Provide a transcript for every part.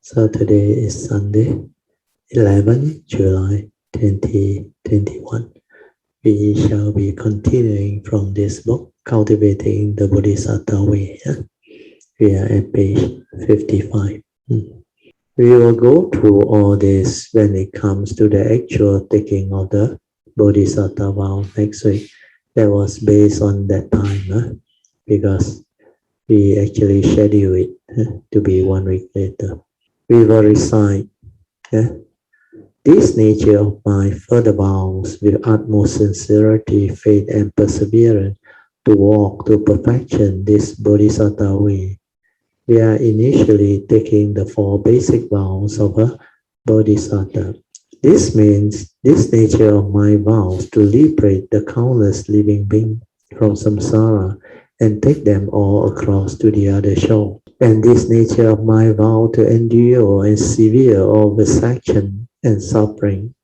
So today is Sunday, 11 July 2021. We shall be continuing from this book, Cultivating the Bodhisattva Way. We are at page 55. We will go through all this when it comes to the actual taking of the Bodhisattva vow next week. That was based on that time, because we actually schedule it to be 1 week later. We will recite this nature of mind further bounds with utmost sincerity, faith, and perseverance to walk to perfection this Bodhisattva way. We are initially taking the 4 basic vows of a Bodhisattva. This means this nature of mind vows to liberate the countless living beings from samsara and take them all across to the other shore. And this nature of mind vow to endure and severe all vexation and suffering,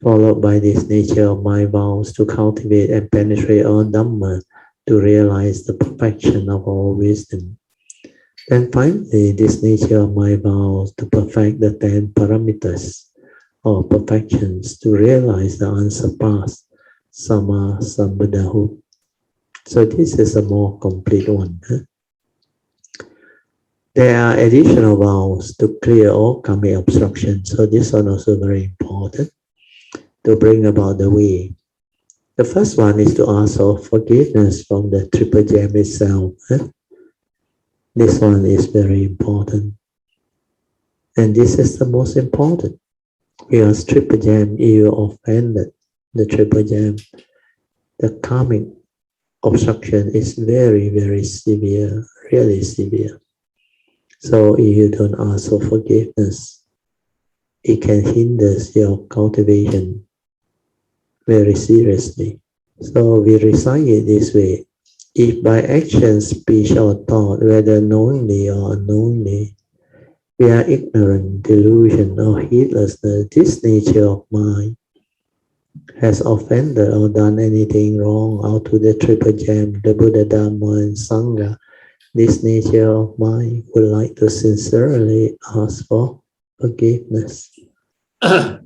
followed by this nature of mind vows to cultivate and penetrate all Dhamma to realize the perfection of all wisdom. And finally, this nature of mind vows to perfect the 10 paramitas, or perfections, to realize the unsurpassed Sama Sambuddhahood. So this is a more complete one. There are additional vows to clear all karmic obstructions. So this one also very important to bring about the way. The first one is to ask for forgiveness from the triple gem itself. This one is very important. And this is the most important. Because triple gem, if you offended the triple gem, the karmic obstruction is very, very severe, really severe. So if you don't ask for forgiveness, it can hinder your cultivation very seriously. So we recite it this way. If by action, speech, or thought, whether knowingly or unknowingly, we are ignorant, delusion, or heedlessness, this nature of mind has offended or done anything wrong out to the triple gem, the Buddha, Dhamma, and Sangha, this nature of mind would like to sincerely ask for forgiveness. You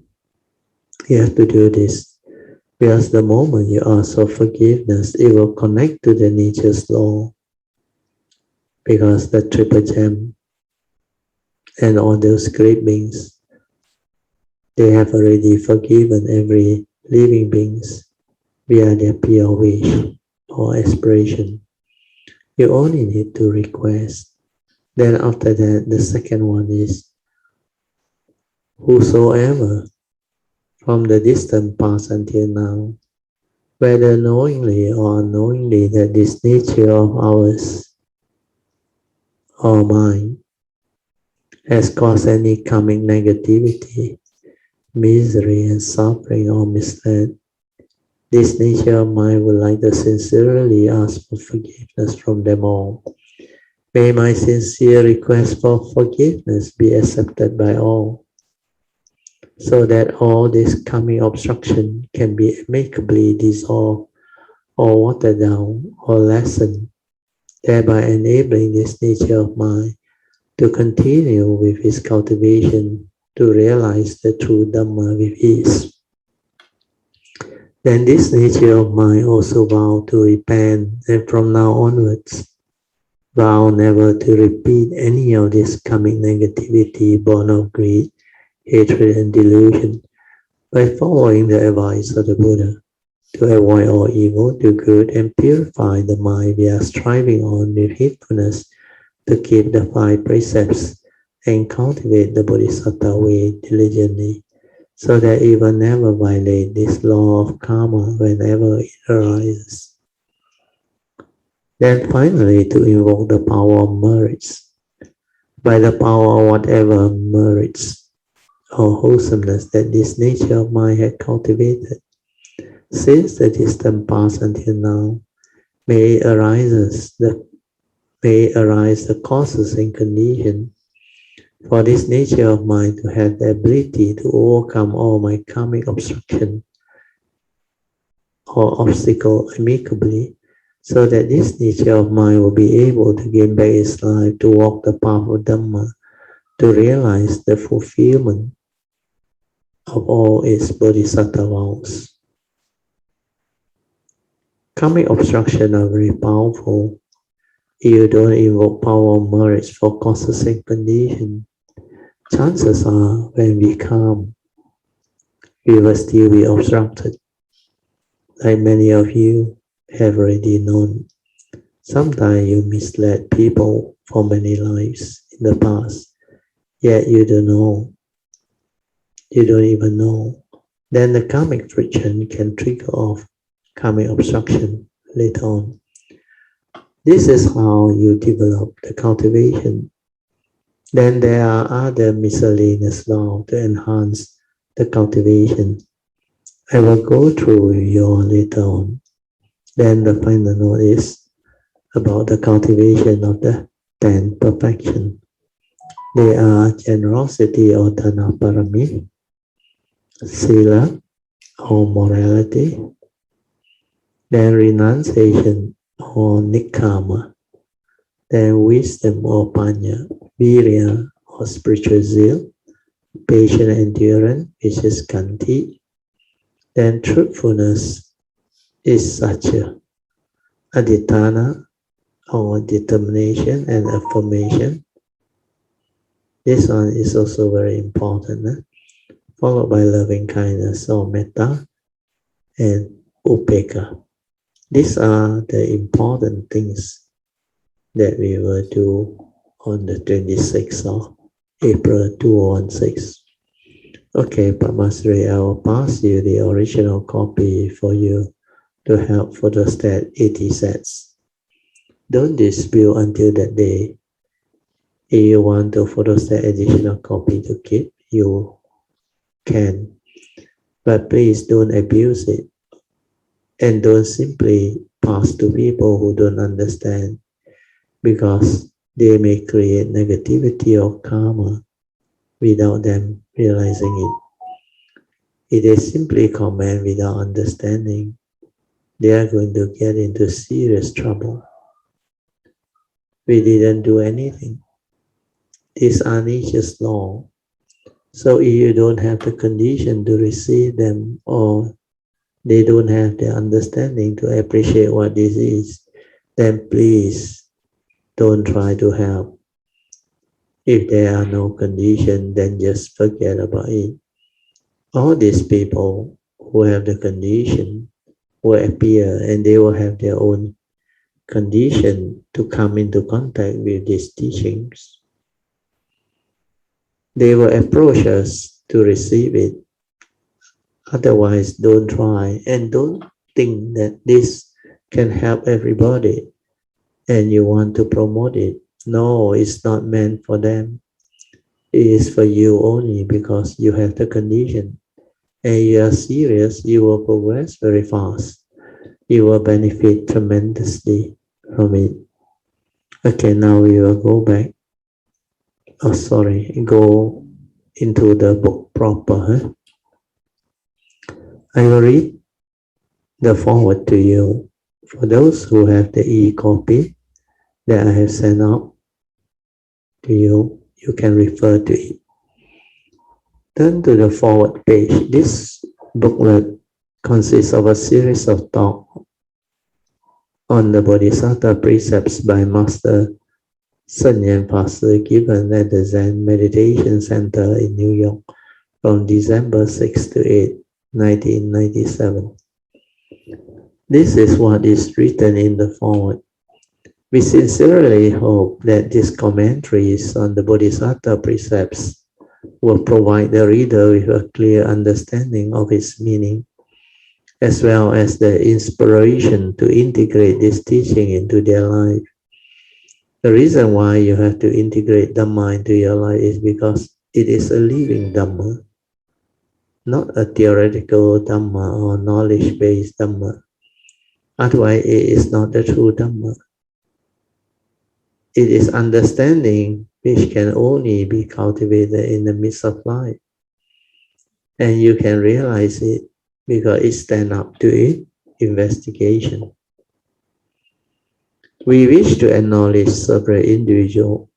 have to do this, because the moment you ask for forgiveness, it will connect to the nature's law, because the triple gem and all those great beings, they have already forgiven every living beings via their pure wish or aspiration. You only need to request. Then after that, the second one is, whosoever from the distant past until now, whether knowingly or unknowingly, that this nature of ours or mine has caused any karmic negativity, misery, and suffering or misled, this nature of mine would like to sincerely ask for forgiveness from them all. May my sincere request for forgiveness be accepted by all, so that all this karmic obstruction can be amicably dissolved or watered down or lessened, thereby enabling this nature of mine to continue with his cultivation to realize the true Dhamma with ease. Then this nature of mine also vow to repent, and from now onwards, vow never to repeat any of this karmic negativity born of greed, hatred, and delusion, by following the advice of the Buddha to avoid all evil, do good, and purify the mind via striving on with heedfulness to keep the 5 precepts and cultivate the Bodhisattva way diligently, so that it will never violate this law of karma whenever it arises. Then finally, to invoke the power of merits. By the power of whatever merits or wholesomeness that this nature of mind had cultivated, since the distant past until now, may arise the causes and conditions for this nature of mind to have the ability to overcome all my karmic obstruction or obstacle amicably, so that this nature of mind will be able to gain back its life to walk the path of Dhamma to realize the fulfillment of all its Bodhisattva vows. Karmic obstruction are very powerful. If you don't invoke power of merits for causes and conditions, chances are when we come, we will still be obstructed. Like many of you have already known, sometimes you misled people for many lives in the past, yet you don't know, you don't even know. Then the karmic friction can trigger off karmic obstruction later on. This is how you develop the cultivation. Then there are other miscellaneous vows to enhance the cultivation. I will go through your later on. Then the final note is about the cultivation of the 10 perfection. They are generosity or dana parami, sila or morality, then renunciation or nikkama, then wisdom or panya, virya or spiritual zeal, patient endurance, which is kanti, then truthfulness is satya, adhitthana or determination and affirmation. This one is also very important, followed by loving kindness or metta and upekkha. These are the important things that we will do on the 26th of April 2016. Okay, Padmasri, I will pass you the original copy for you to help photostat 80 sets. Don't dispute until that day. If you want to photostat additional copy to keep, you can. But please don't abuse it. And don't simply pass to people who don't understand, because they may create negativity or karma without them realizing it. If they simply comment without understanding, they are going to get into serious trouble. We didn't do anything. These are nature's law. So if you don't have the condition to receive them, or they don't have the understanding to appreciate what this is, then please don't try to help. If there are no conditions, then just forget about it. All these people who have the condition will appear, and they will have their own condition to come into contact with these teachings. They will approach us to receive it. Otherwise, don't try, and don't think that this can help everybody and you want to promote it. No, it's not meant for them. It is for you only, because you have the condition and you are serious. You will progress very fast. You will benefit tremendously from it. Okay, now we will go back. Go into the book proper. I will read the forward to you. For those who have the e-copy that I have sent out to you, you can refer to it. Turn to the forward page. This booklet consists of a series of talks on the Bodhisattva Precepts by Master Sun Yan Pastor, given at the Zen Meditation Center in New York from December 6 to 8, 1997. This is what is written in the foreword. We sincerely hope that these commentaries on the Bodhisattva Precepts will provide the reader with a clear understanding of its meaning, as well as the inspiration to integrate this teaching into their life. The reason why you have to integrate Dhamma into your life is because it is a living Dhamma, not a theoretical Dhamma or knowledge-based Dhamma. Otherwise, it is not the true Dhamma. It is understanding which can only be cultivated in the midst of life. And you can realize it because it stands up to it, investigation. We wish to acknowledge several individuals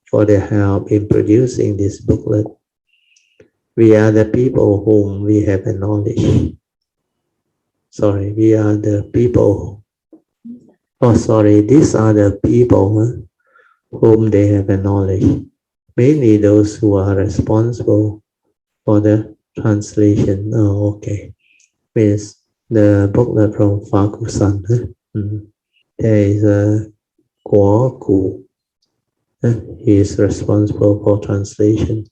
for their help in producing this booklet. We are the people whom we have acknowledged. We are the people. These are the people whom they have acknowledged. Mainly those who are responsible for the translation. Means the booklet from Fakusan. There is a Guo Gu. He is responsible for translation.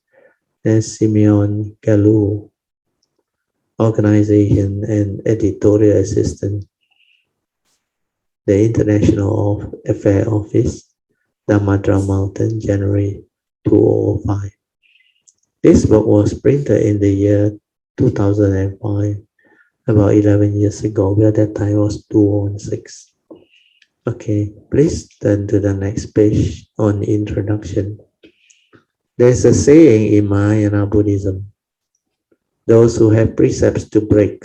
There's Simeon Galu, organization and editorial assistant. The International Affairs Office, Damadra Mountain, January 2005. This book was printed in the year 2005, about 11 years ago, but at that time it was 2016. Okay, please turn to the next page on introduction. There's a saying in Mahayana Buddhism, those who have precepts to break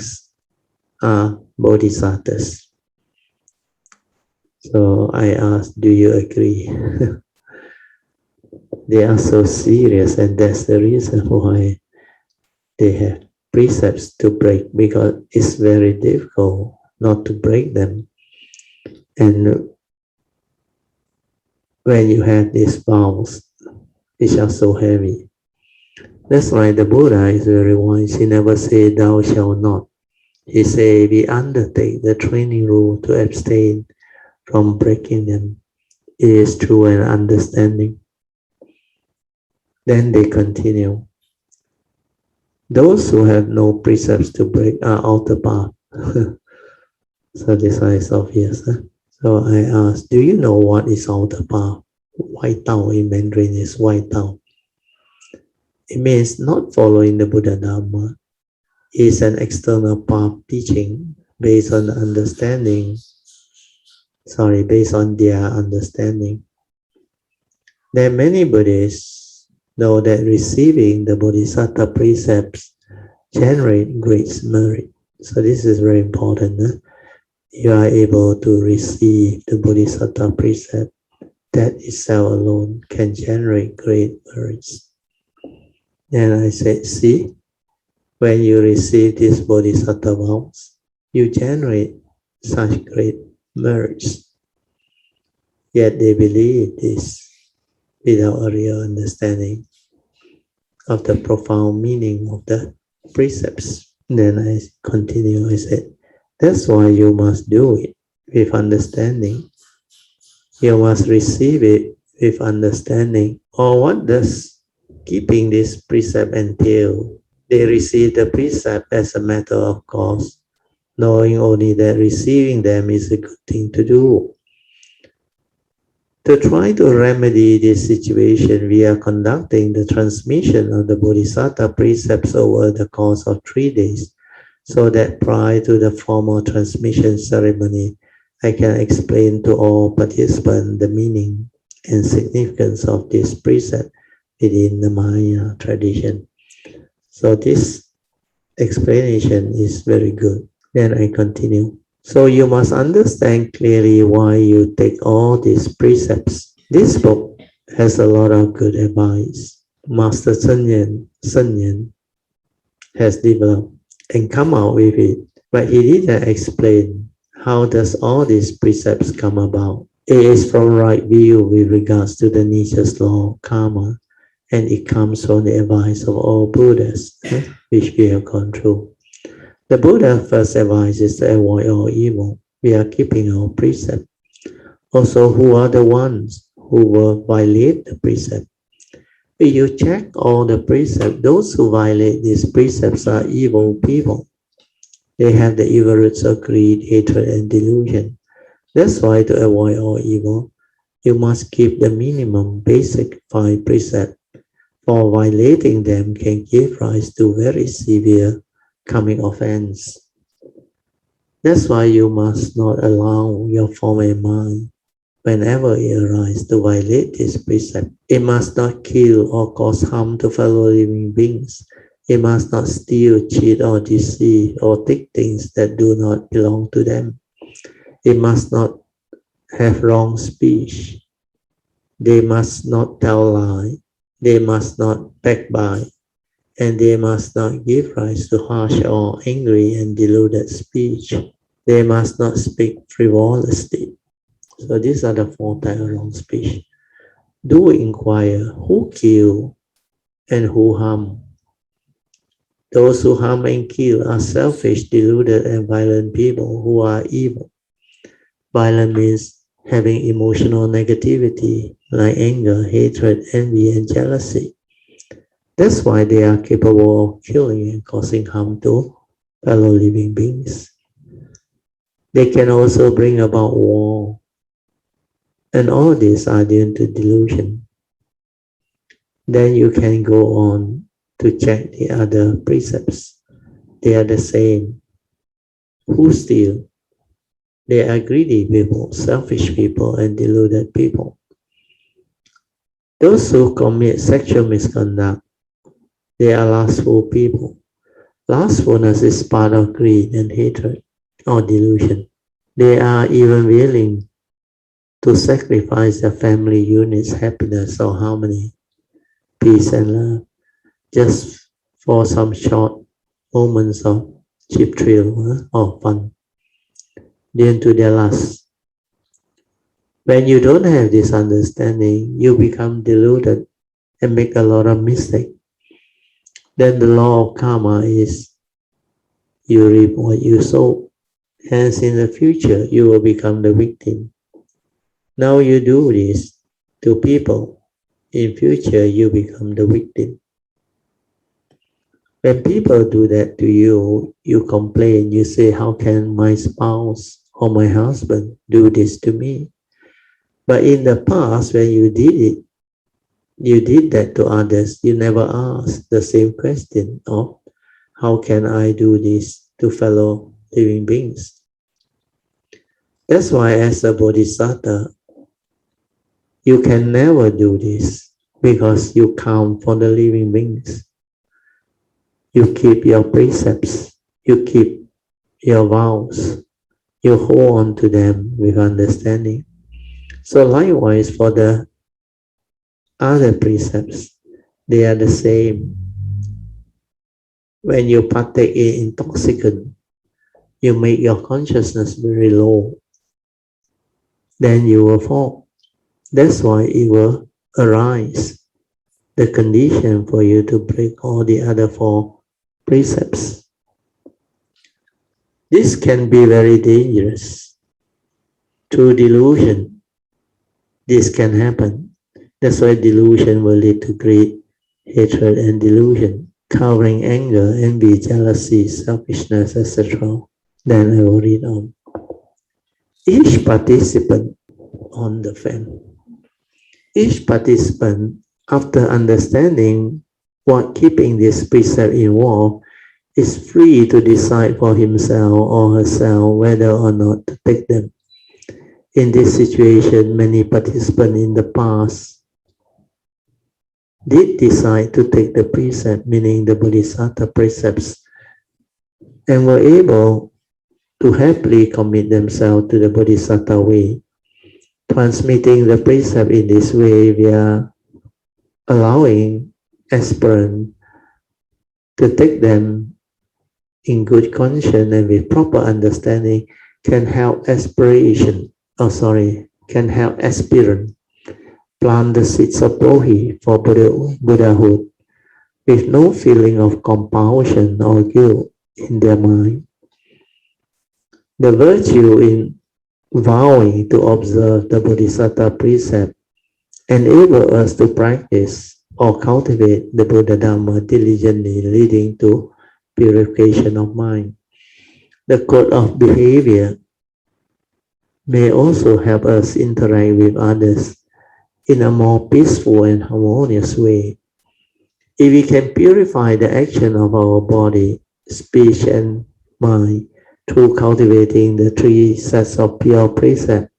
are bodhisattvas. So I ask, do you agree? They are so serious, and that's the reason why they have precepts to break, because it's very difficult not to break them. And when you have these vows, which are so heavy, that's why the Buddha is very wise. He never say, thou shalt not. He say, we undertake the training rule to abstain from breaking them. It is true and understanding. Then they continue. Those who have no precepts to break are outer path. So this one is obvious. So I ask, do you know what is outer path? White Tao in Mandarin is white Tao. It means not following the Buddha Dharma. It is an external path teaching based on based on their understanding. There are many Buddhists know that receiving the Bodhisattva precepts generate great merit. So this is very important. You are able to receive the Bodhisattva precept. That itself alone can generate great merits. And I said, see, when you receive these Bodhisattva vows, you generate such great merits. Yet they believe this without a real understanding of the profound meaning of the precepts. Then I continue, I said, that's why you must do it with understanding. You must receive it with understanding. Or what does keeping this precept entail? They receive the precept as a matter of course, knowing only that receiving them is a good thing to do. To try to remedy this situation, we are conducting the transmission of the Bodhisattva precepts over the course of 3 days, so that prior to the formal transmission ceremony, I can explain to all participants the meaning and significance of this precept within the Maya tradition. So this explanation is very good. Then I continue. So you must understand clearly why you take all these precepts. This book has a lot of good advice. Master Sun Yan has developed and come out with it, but he didn't explain how does all these precepts come about. It is from right view with regards to the nature's law, karma, and it comes from the advice of all Buddhas, which we have gone through. The Buddha first advises to avoid all evil. We are keeping our precept. Also, who are the ones who will violate the precept? If you check all the precepts, those who violate these precepts are evil people. They have the evil roots of greed, hatred, and delusion. That's why to avoid all evil, you must keep the minimum basic 5 precepts. For violating them can give rise to very severe coming offense. That's why you must not allow your form and mind, whenever it arises, to violate this precept. It must not kill or cause harm to fellow living beings. It must not steal, cheat, or deceive, or take things that do not belong to them. It must not have wrong speech. They must not tell lie, they must not backbite, and they must not give rise to harsh or angry and deluded speech. They must not speak frivolously. So these are the 4 types of wrong speech. Do inquire who kill and who harm. Those who harm and kill are selfish, deluded, and violent people who are evil. Violent means having emotional negativity like anger, hatred, envy, and jealousy. That's why they are capable of killing and causing harm to fellow living beings. They can also bring about war, and all these are due to delusion. Then you can go on to check the other precepts. They are the same. Who steal? They are greedy people, selfish people, and deluded people. Those who commit sexual misconduct, they are lustful people. Lustfulness is part of greed and hatred or delusion. They are even willing to sacrifice their family unit's happiness or harmony, peace and love, just for some short moments of cheap thrill or fun, due to their lust. When you don't have this understanding, you become deluded and make a lot of mistakes. Then the law of karma is you reap what you sow. Hence, in the future, you will become the victim. Now you do this to people. In future, you become the victim. When people do that to you, you complain. You say, how can my spouse or my husband do this to me? But in the past, when you did it, you did that to others. You never asked the same question of, how can I do this to fellow living beings? That's why as a Bodhisattva, you can never do this because you count for the living beings. You keep your precepts, you keep your vows, you hold on to them with understanding. So likewise for the other precepts, they are the same. When you partake in intoxicant, you make your consciousness very low, then you will fall. That's why it will arise, the condition for you to break all the other 4 precepts. This can be very dangerous. Through delusion, this can happen. That's why delusion will lead to greed, hatred, and delusion, covering anger, envy, jealousy, selfishness, etc. Then I will read on. Each participant on the fan. Each participant, after understanding what keeping this precept involves, is free to decide for himself or herself whether or not to take them. In this situation, many participants in the past did decide to take the precept, meaning the Bodhisattva precepts, and were able to happily commit themselves to the Bodhisattva way. Transmitting the precept in this way, we are allowing aspirants to take them in good conscience and with proper understanding can help can help aspirant plant the seeds of Bodhi for Buddhahood with no feeling of compulsion or guilt in their mind. The virtue in vowing to observe the Bodhisattva precept enable us to practice or cultivate the Buddha Dhamma diligently, leading to purification of mind. The code of behavior may also help us interact with others in a more peaceful and harmonious way. If we can purify the action of our body, speech, and mind through cultivating the 3 sets of pure precepts,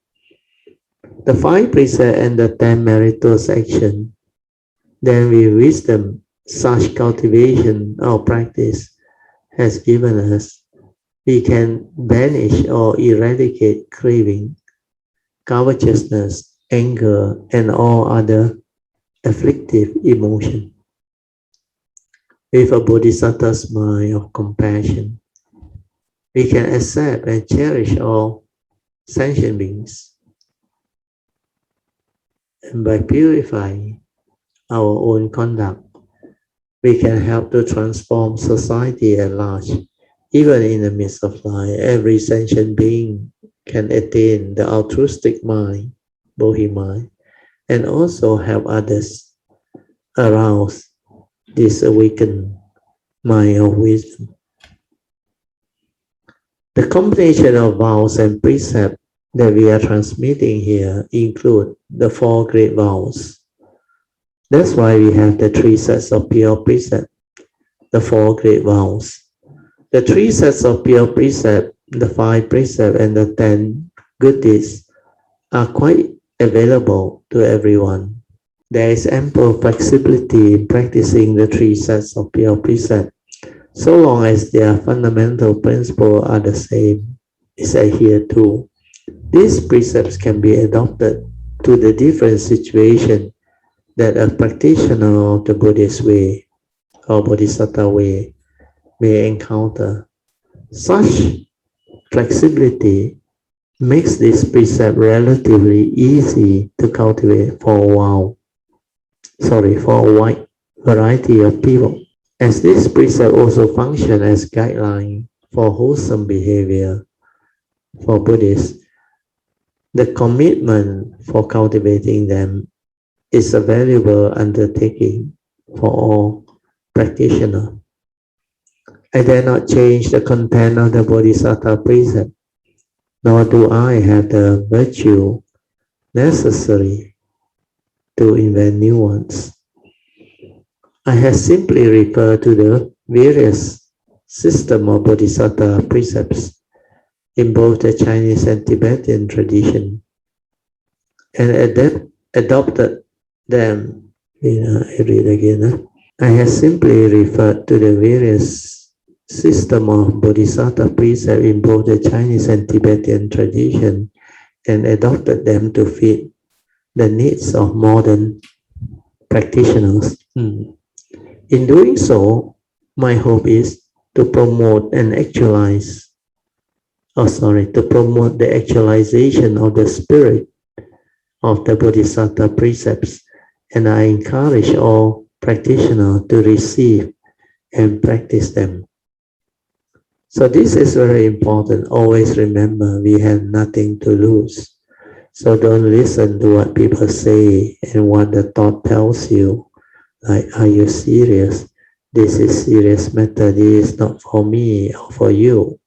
the 5 precepts and the 10 meritorious actions, then with wisdom, such cultivation or practice has given us, we can banish or eradicate craving, covetousness, anger, and all other afflictive emotions. With a bodhisattva's mind of compassion, we can accept and cherish all sentient beings. And by purifying our own conduct, we can help to transform society at large. Even in the midst of life, every sentient being can attain the altruistic mind, Bodhi mind, and also help others arouse this awakened mind of wisdom. The combination of vows and precepts that we are transmitting here include the 4 great vows. That's why we have the 3 sets of pure precepts, the 4 great vows. The 3 sets of pure precepts, the 5 precepts, and the 10 good deeds are quite available to everyone. There is ample flexibility in practicing the 3 sets of pure precepts, so long as their fundamental principles are the same, is adhered to. These precepts can be adopted to the different situations that a practitioner of the Buddhist way or Bodhisattva way may encounter. Such flexibility makes this precept relatively easy to cultivate for a wide variety of people. As this precept also functions as guideline for wholesome behavior for Buddhists, the commitment for cultivating them is a valuable undertaking for all practitioners. I dare not change the content of the Bodhisattva precept, nor do I have the virtue necessary to invent new ones. I have simply referred to the various system of Bodhisattva precepts in both the Chinese and Tibetan tradition and adopted them. I read again. I have simply referred to the various system of Bodhisattva precepts in both the Chinese and Tibetan tradition and adopted them to fit the needs of modern practitioners. In doing so, my hope is to promote the actualization of the spirit of the Bodhisattva precepts, and I encourage all practitioners to receive and practice them. So this is very important. Always remember, we have nothing to lose. So don't listen to what people say and what the thought tells you. Like, are you serious? This is serious matter. This is not for me or for you.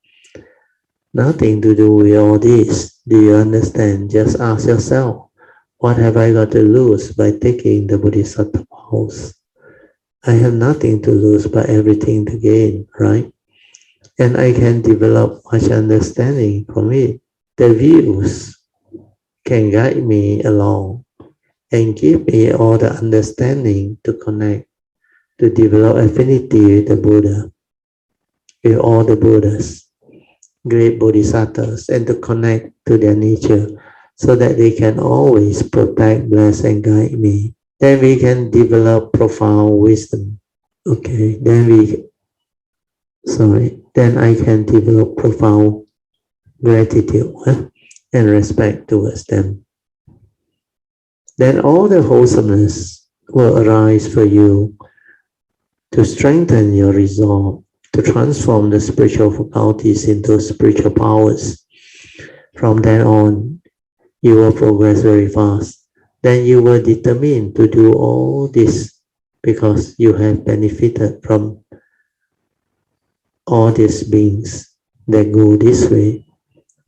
Nothing to do with all this. Do you understand? Just ask yourself, what have I got to lose by taking the Bodhisattva vows? I have nothing to lose but everything to gain, right? And I can develop much understanding from it. The views can guide me along and give me all the understanding to connect, to develop affinity with the Buddha, with all the Buddhas, great Bodhisattvas, and to connect to their nature so that they can always protect, bless, and guide me. Then we can develop profound wisdom. Okay, then I can develop profound gratitude and respect towards them. Then all the wholesomeness will arise for you to strengthen your resolve, to transform the spiritual faculties into spiritual powers. From then on, you will progress very fast. Then you will determine to do all this because you have benefited from all these beings that go this way.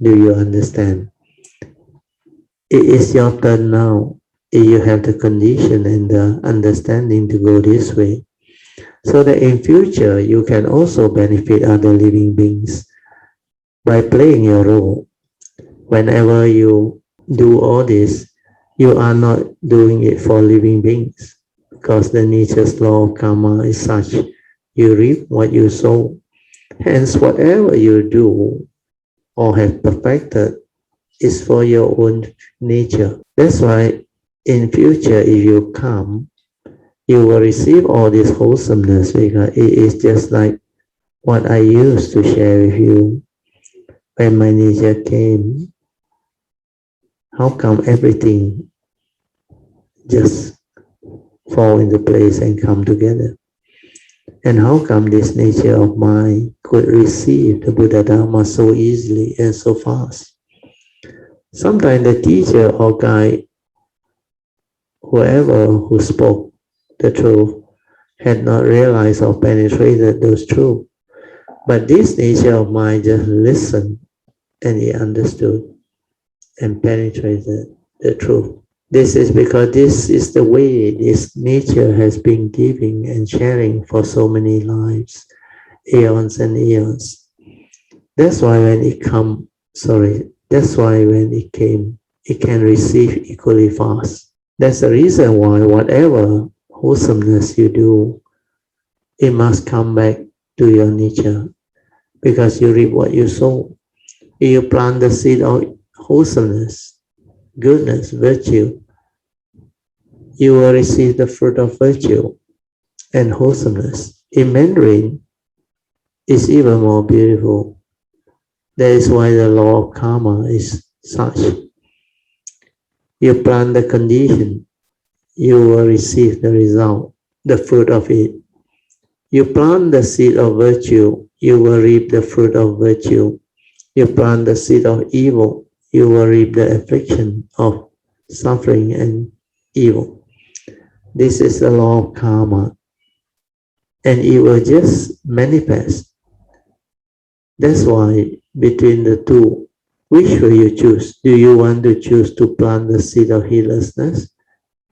Do you understand? It is your turn now. You have the condition and the understanding to go this way, so that in future you can also benefit other living beings by playing your role. Whenever you do all this, you are not doing it for living beings, because the nature's law of karma is such: you reap what you sow. Hence, whatever you do or have perfected is for your own nature. That's why in future, if you come, you will receive all this wholesomeness because it is just like what I used to share with you. When my nature came, how come everything just fall into place and come together? And how come this nature of mine could receive the Buddha Dharma so easily and so fast? Sometimes the teacher or guide, whoever who spoke the truth, had not realized or penetrated those truths. But this nature of mine just listened and he understood and penetrated the truth. This is because this is the way this nature has been giving and sharing for so many lives, eons and eons. That's why when it came, it can receive equally fast. That's the reason why whatever wholesomeness you do, it must come back to your nature because you reap what you sow. If you plant the seed of wholesomeness, goodness, virtue, you will receive the fruit of virtue and wholesomeness. In Mandarin, it's even more beautiful. That is why the law of karma is such. You plant the condition, you will receive the result, the fruit of it. You plant the seed of virtue, you will reap the fruit of virtue. You plant the seed of evil, you will reap the affliction of suffering and evil. This is the law of karma, and it will just manifest. That's why between the two, which will you choose? Do you want to choose to plant the seed of heedlessness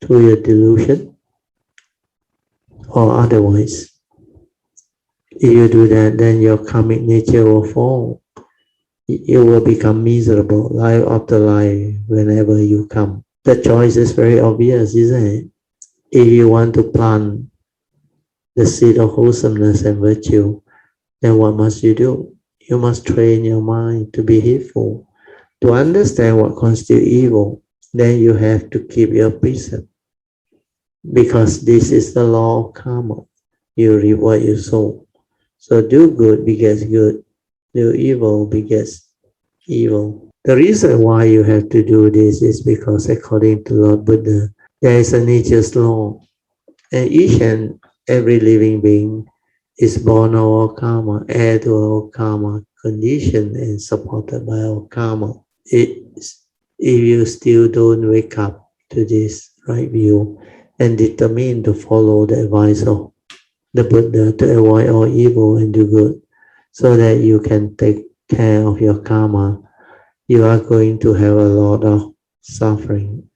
through your delusion? Or otherwise, if you do that, then your karmic nature will fall. You will become miserable life after life whenever you come. The choice is very obvious, isn't it? If you want to plant the seed of wholesomeness and virtue, then what must you do? You must train your mind to be heedful, to understand what constitutes evil. Then you have to keep your precept, because this is the law of karma. You reap what you sow. So do good begets good, do evil begets evil. The reason why you have to do this is because according to Lord Buddha, there is a nature's law, and each and every living being is born of our karma, heir to our karma, conditioned and supported by our karma. If you still don't wake up to this right view and determine to follow the advice of the Buddha to avoid all evil and do good, so that you can take care of your karma, you are going to have a lot of suffering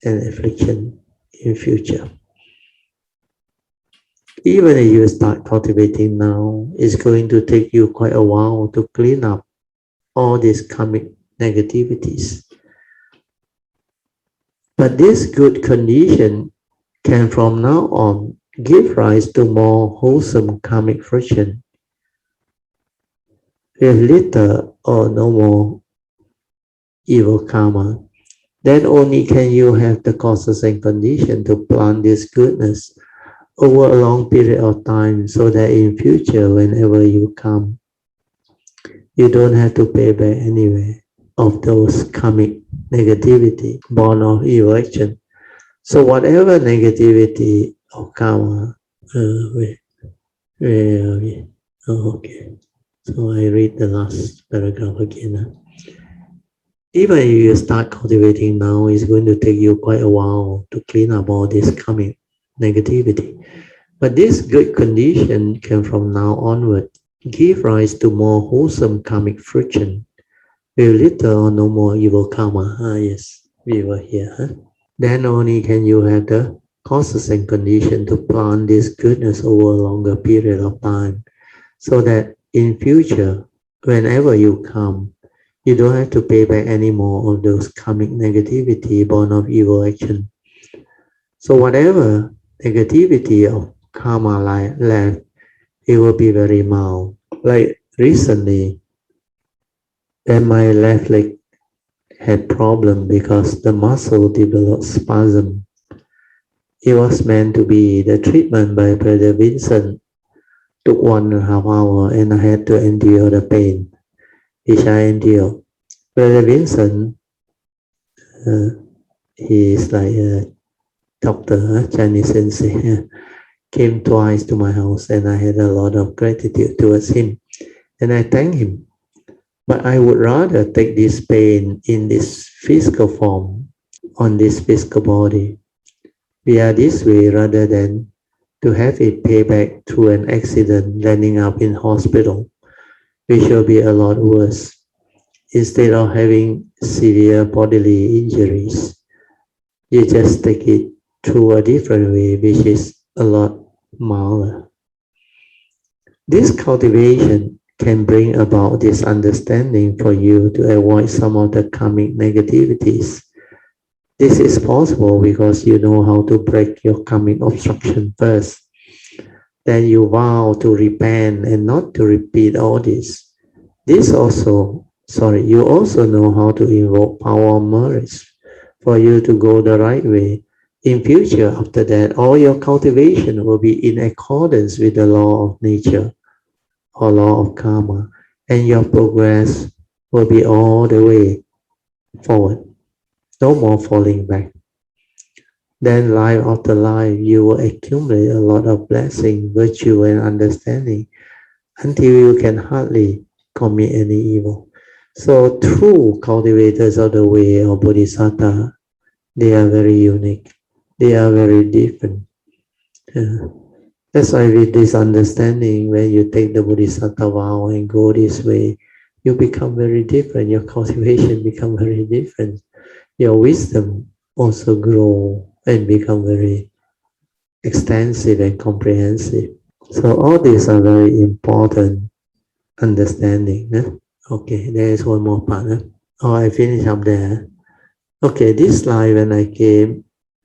and affliction in future. Even if you start cultivating now, it's going to take you quite a while to clean up all these karmic negativities. But this good condition can from now on give rise to more wholesome karmic friction with little or no more evil karma. Then only can you have the causes and condition to plant this goodness over a long period of time, so that in future, whenever you come, you don't have to pay back anyway of those karmic negativity born of evil action. So whatever negativity of karma, where are we? Oh, okay. So I read the last paragraph again. Even if you start cultivating now, it's going to take you quite a while to clean up all this karmic negativity. But this good condition can from now onward give rise to more wholesome karmic friction with little or no more evil karma. Yes, we were here. Huh? Then only can you have the causes and condition to plant this goodness over a longer period of time, so that in future, whenever you come, you don't have to pay back any more of those karmic negativity born of evil action. So whatever negativity of karma left, it will be very mild. Like recently, when my left leg had problem because the muscle developed spasm. It was meant to be the treatment by Brother Vincent. Took 1.5 hours and I had to endure the pain, which I endured. Brother Vincent, he is like a doctor, Chinese sensei, came twice to my house and I had a lot of gratitude towards him and I thank him. But I would rather take this pain in this physical form, on this physical body. We are this way rather than to have it pay back through an accident landing up in hospital, which will be a lot worse. Instead of having severe bodily injuries, you just take it through a different way, which is a lot milder. This cultivation can bring about this understanding for you to avoid some of the karmic negativities. This is possible because you know how to break your karmic obstruction first. Then you vow to repent and not to repeat all this. You also know how to invoke power of merits for you to go the right way. In future, after that, all your cultivation will be in accordance with the law of nature or law of karma, and your progress will be all the way forward. No more falling back. Then life after life, you will accumulate a lot of blessing, virtue, and understanding until you can hardly commit any evil. So true cultivators of the way of Bodhisattva, they are very unique. They are very different. That's why with this understanding, when you take the Bodhisattva vow and go this way, you become very different. Your cultivation become very different. Your wisdom also grow and become very extensive and comprehensive. So all these are very important understanding. Okay, there is one more part. Oh, I finish up there. Okay, this slide, when I came,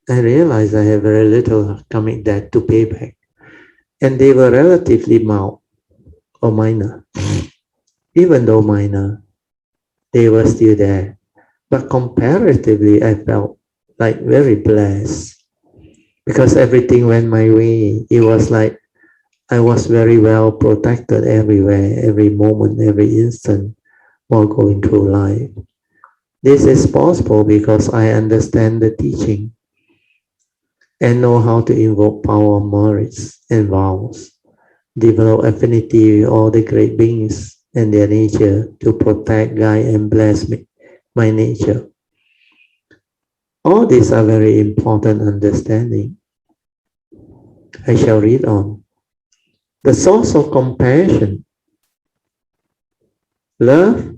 I realized I have very little karmic debt to pay back. And they were relatively mild or minor. Even though minor, they were still there. But comparatively, I felt like very blessed because everything went my way. It was like I was very well protected everywhere, every moment, every instant while going through life. This is possible because I understand the teaching and know how to invoke power, merits, and vows, develop affinity with all the great beings and their nature to protect, guide, and bless me, my nature. All these are very important understanding. I shall read on. The source of compassion, love,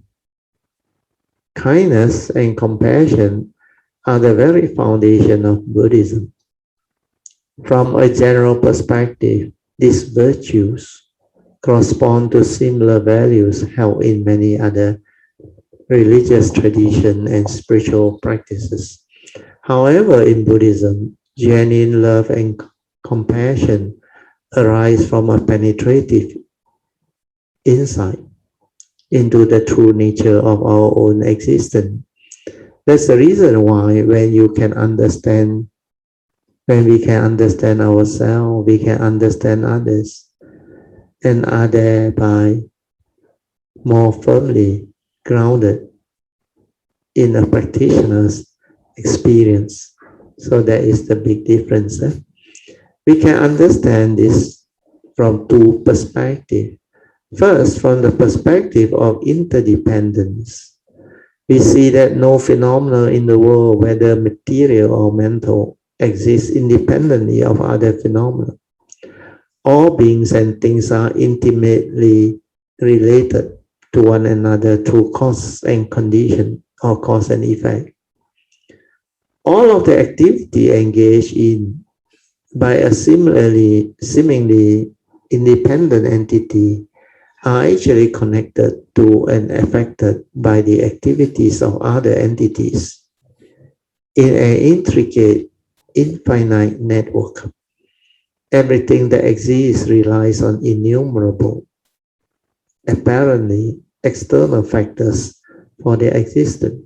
kindness, and compassion are the very foundation of Buddhism. From a general perspective, these virtues correspond to similar values held in many other religious traditions and spiritual practices. However, in Buddhism, genuine love and compassion arise from a penetrative insight into the true nature of our own existence. That's the reason why when we can understand ourselves, we can understand others, and are thereby more firmly grounded in a practitioner's experience. So that is the big difference. We can understand this from two perspectives. First, from the perspective of interdependence, we see that no phenomena in the world, whether material or mental, exists independently of other phenomena. All beings and things are intimately related to one another through cause and condition, or cause and effect. All of the activity engaged in by a seemingly independent entity are actually connected to and affected by the activities of other entities in an intricate, infinite network. Everything that exists relies on innumerable, apparently external factors for their existence.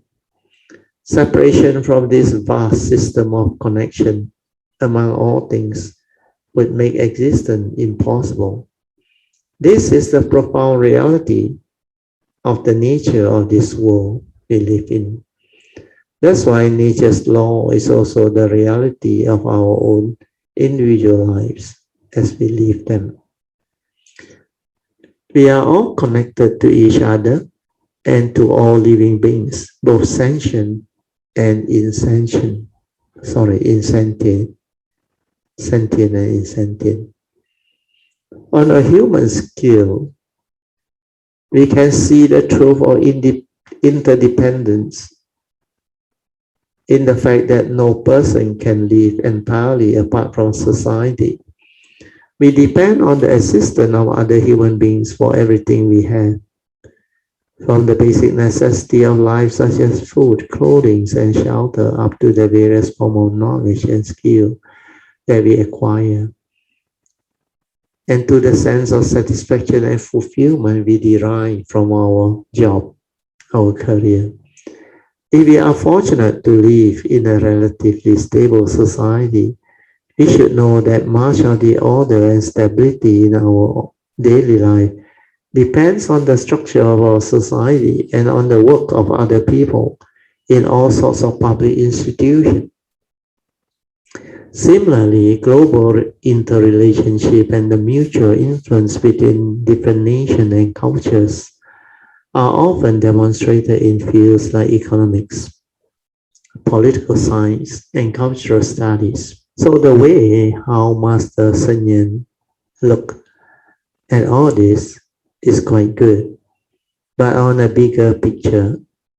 Separation from this vast system of connection among all things would make existence impossible. This is the profound reality of the nature of this world we live in. That's why nature's law is also the reality of our own individual lives as we live them. We are all connected to each other and to all living beings, both sentient and insentient. Insentient. Sentient and insentient. On a human scale, we can see the truth of interdependence in the fact that no person can live entirely apart from society. We depend on the assistance of other human beings for everything we have, from the basic necessity of life such as food, clothing, and shelter, up to the various forms of knowledge and skill that we acquire, and to the sense of satisfaction and fulfillment we derive from our job, our career. If we are fortunate to live in a relatively stable society, we should know that much of the order and stability in our daily life depends on the structure of our society and on the work of other people in all sorts of public institutions. Similarly, global interrelationship and the mutual influence between different nations and cultures are often demonstrated in fields like economics, political science, and cultural studies. So the way how Master Sun Yin look at all this is quite good. But on a bigger picture,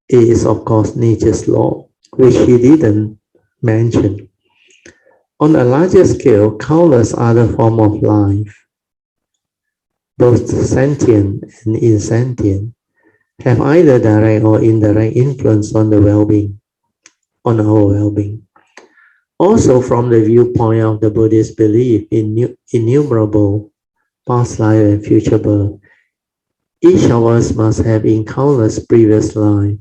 it is of course nature's law, which he didn't mention. On a larger scale, countless other forms of life, both sentient and insentient, have either direct or indirect influence on the well-being, on our well-being. Also, from the viewpoint of the Buddhist belief in innumerable past life and future birth, each of us must have in countless previous lives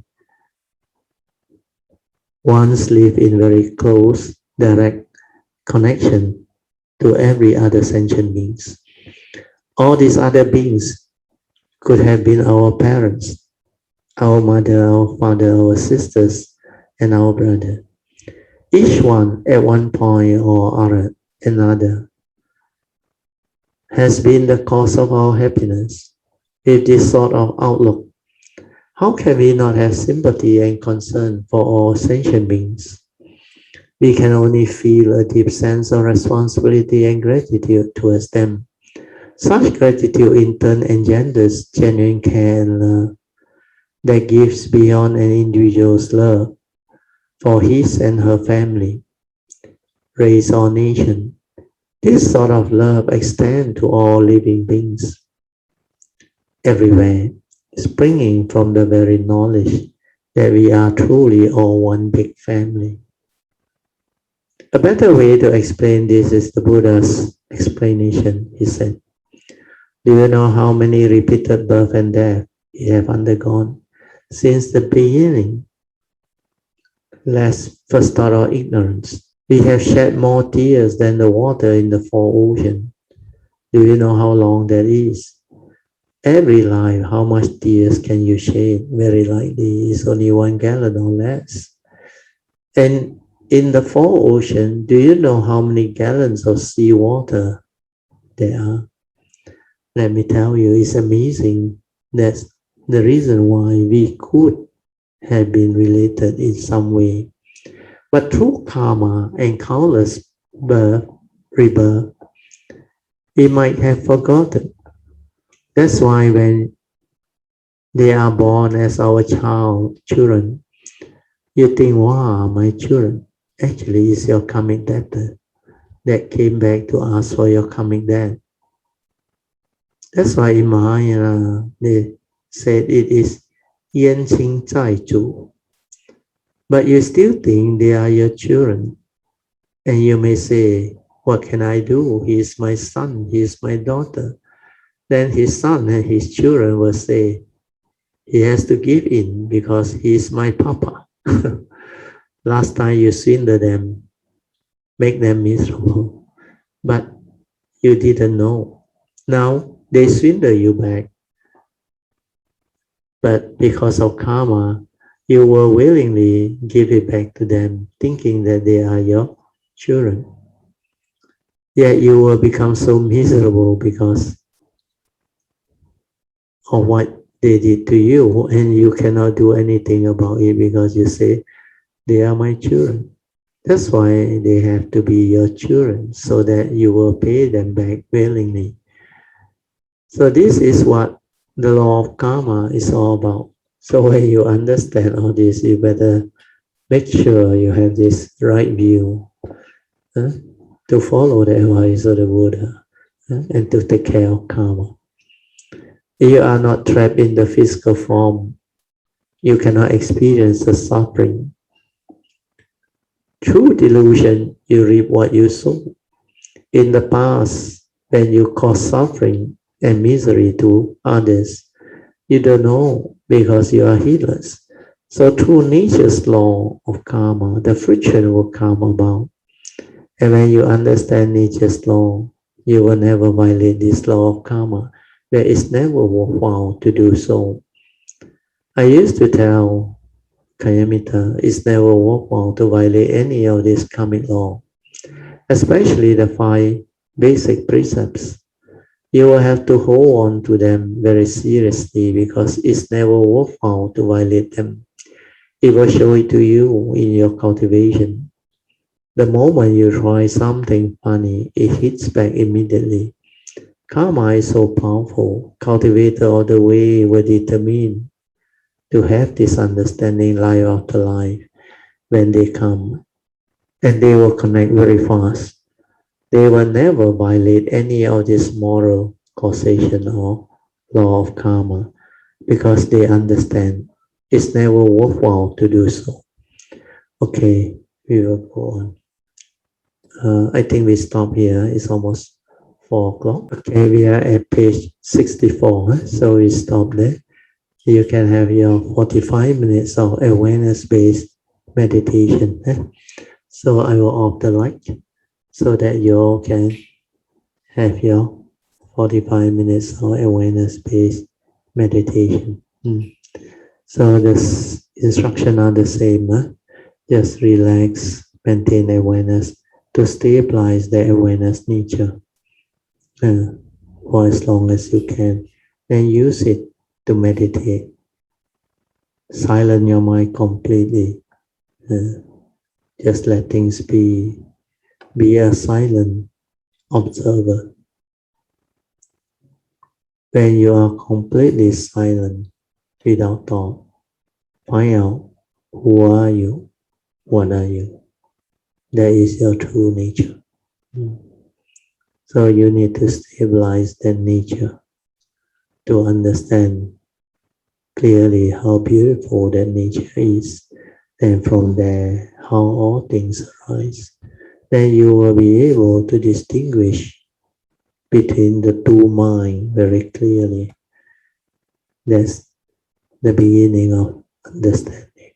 once lived in very close, direct connection to every other sentient beings. All these other beings could have been our parents, our mother, our father, our sisters, and our brother. Each one at one point or another has been the cause of our happiness. With this sort of outlook, how can we not have sympathy and concern for all sentient beings? We can only feel a deep sense of responsibility and gratitude towards them. Such gratitude in turn engenders genuine care and love that gives beyond an individual's love for his and her family, race, or nation. This sort of love extends to all living beings everywhere, springing from the very knowledge that we are truly all one big family. A better way to explain this is the Buddha's explanation, he said. Do you know how many repeated birth and death we have undergone since the beginning? Lest first thought of ignorance. We have shed more tears than the water in the four oceans. Do you know how long that is? Every life, how much tears can you shed? Very likely it's only 1 gallon or less. And in the four oceans, do you know how many gallons of seawater there are? Let me tell you, it's amazing. That's the reason why we could have been related in some way. But through karma and countless rebirth, we might have forgotten. That's why when they are born as our children, you think, wow, my children, actually it's your coming debtor that came back to ask for your coming debt. That's why in Mahayana, they said it is 冤亲债主. But you still think they are your children. And you may say, what can I do? He is my son, he is my daughter. Then his son and his children will say, he has to give in because he is my papa. Last time you swindled them, make them miserable, but you didn't know. Now they swindle you back, but because of karma, you will willingly give it back to them, thinking that they are your children. Yet you will become so miserable because of what they did to you, and you cannot do anything about it because you say, they are my children. That's why they have to be your children, so that you will pay them back willingly. So this is what the law of karma is all about. So when you understand all this, you better make sure you have this right view, to follow the advice of the Buddha, and to take care of karma. You are not trapped in the physical form. You cannot experience the suffering. Through delusion, you reap what you sow. In the past, when you cause suffering and misery to others, you don't know because you are heedless. So through nature's law of karma, the friction will come about. And when you understand nature's law, you will never violate this law of karma, where it's never worthwhile to do so. I used to tell Kayamita, it's never worthwhile to violate any of this karmic law, especially the 5 basic precepts. You will have to hold on to them very seriously because it's never worthwhile to violate them. It will show it to you in your cultivation. The moment you try something funny, it hits back immediately. Karma is so powerful. Cultivator of the way were determined to have this understanding life after life when they come, and they will connect very fast. They will never violate any of this moral causation or law of karma because they understand it's never worthwhile to do so. Okay, we will go on. I think we stop here. It's almost 4 o'clock. Okay, we are at page 64, so we stop there. You can have your 45 minutes of awareness-based meditation. So I will off the light so that you all can have your 45 minutes of awareness-based meditation. So the instructions are the same. Just relax, maintain awareness to stabilize the awareness nature for as long as you can. Then use it to meditate. Silence your mind completely. Just let things be. Be a silent observer. When you are completely silent, without thought, find out who are you, what are you. That is your true nature. So you need to stabilize that nature to understand clearly how beautiful that nature is. And from there, how all things arise. Then you will be able to distinguish between the 2 minds very clearly. That's the beginning of understanding.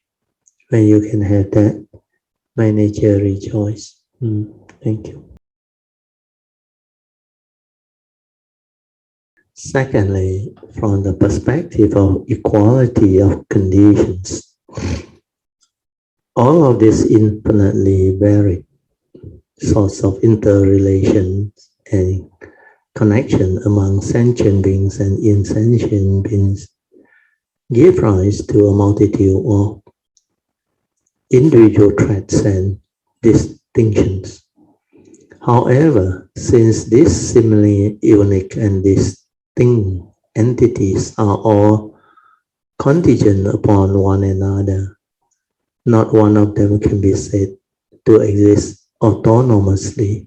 When you can have that, my nature rejoice. Thank you. Secondly, from the perspective of equality of conditions, all of this infinitely varied sorts of interrelations and connection among sentient beings and insentient beings give rise to a multitude of individual traits and distinctions. However, since these seemingly unique and distinct entities are all contingent upon one another, not one of them can be said to exist autonomously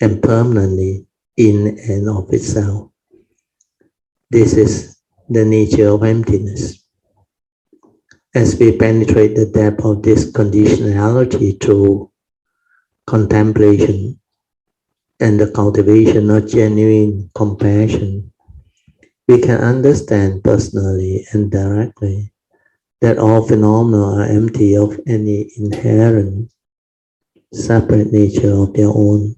and permanently in and of itself. This is the nature of emptiness. As we penetrate the depth of this conditionality through contemplation and the cultivation of genuine compassion, we can understand personally and directly that all phenomena are empty of any inherent separate nature of their own,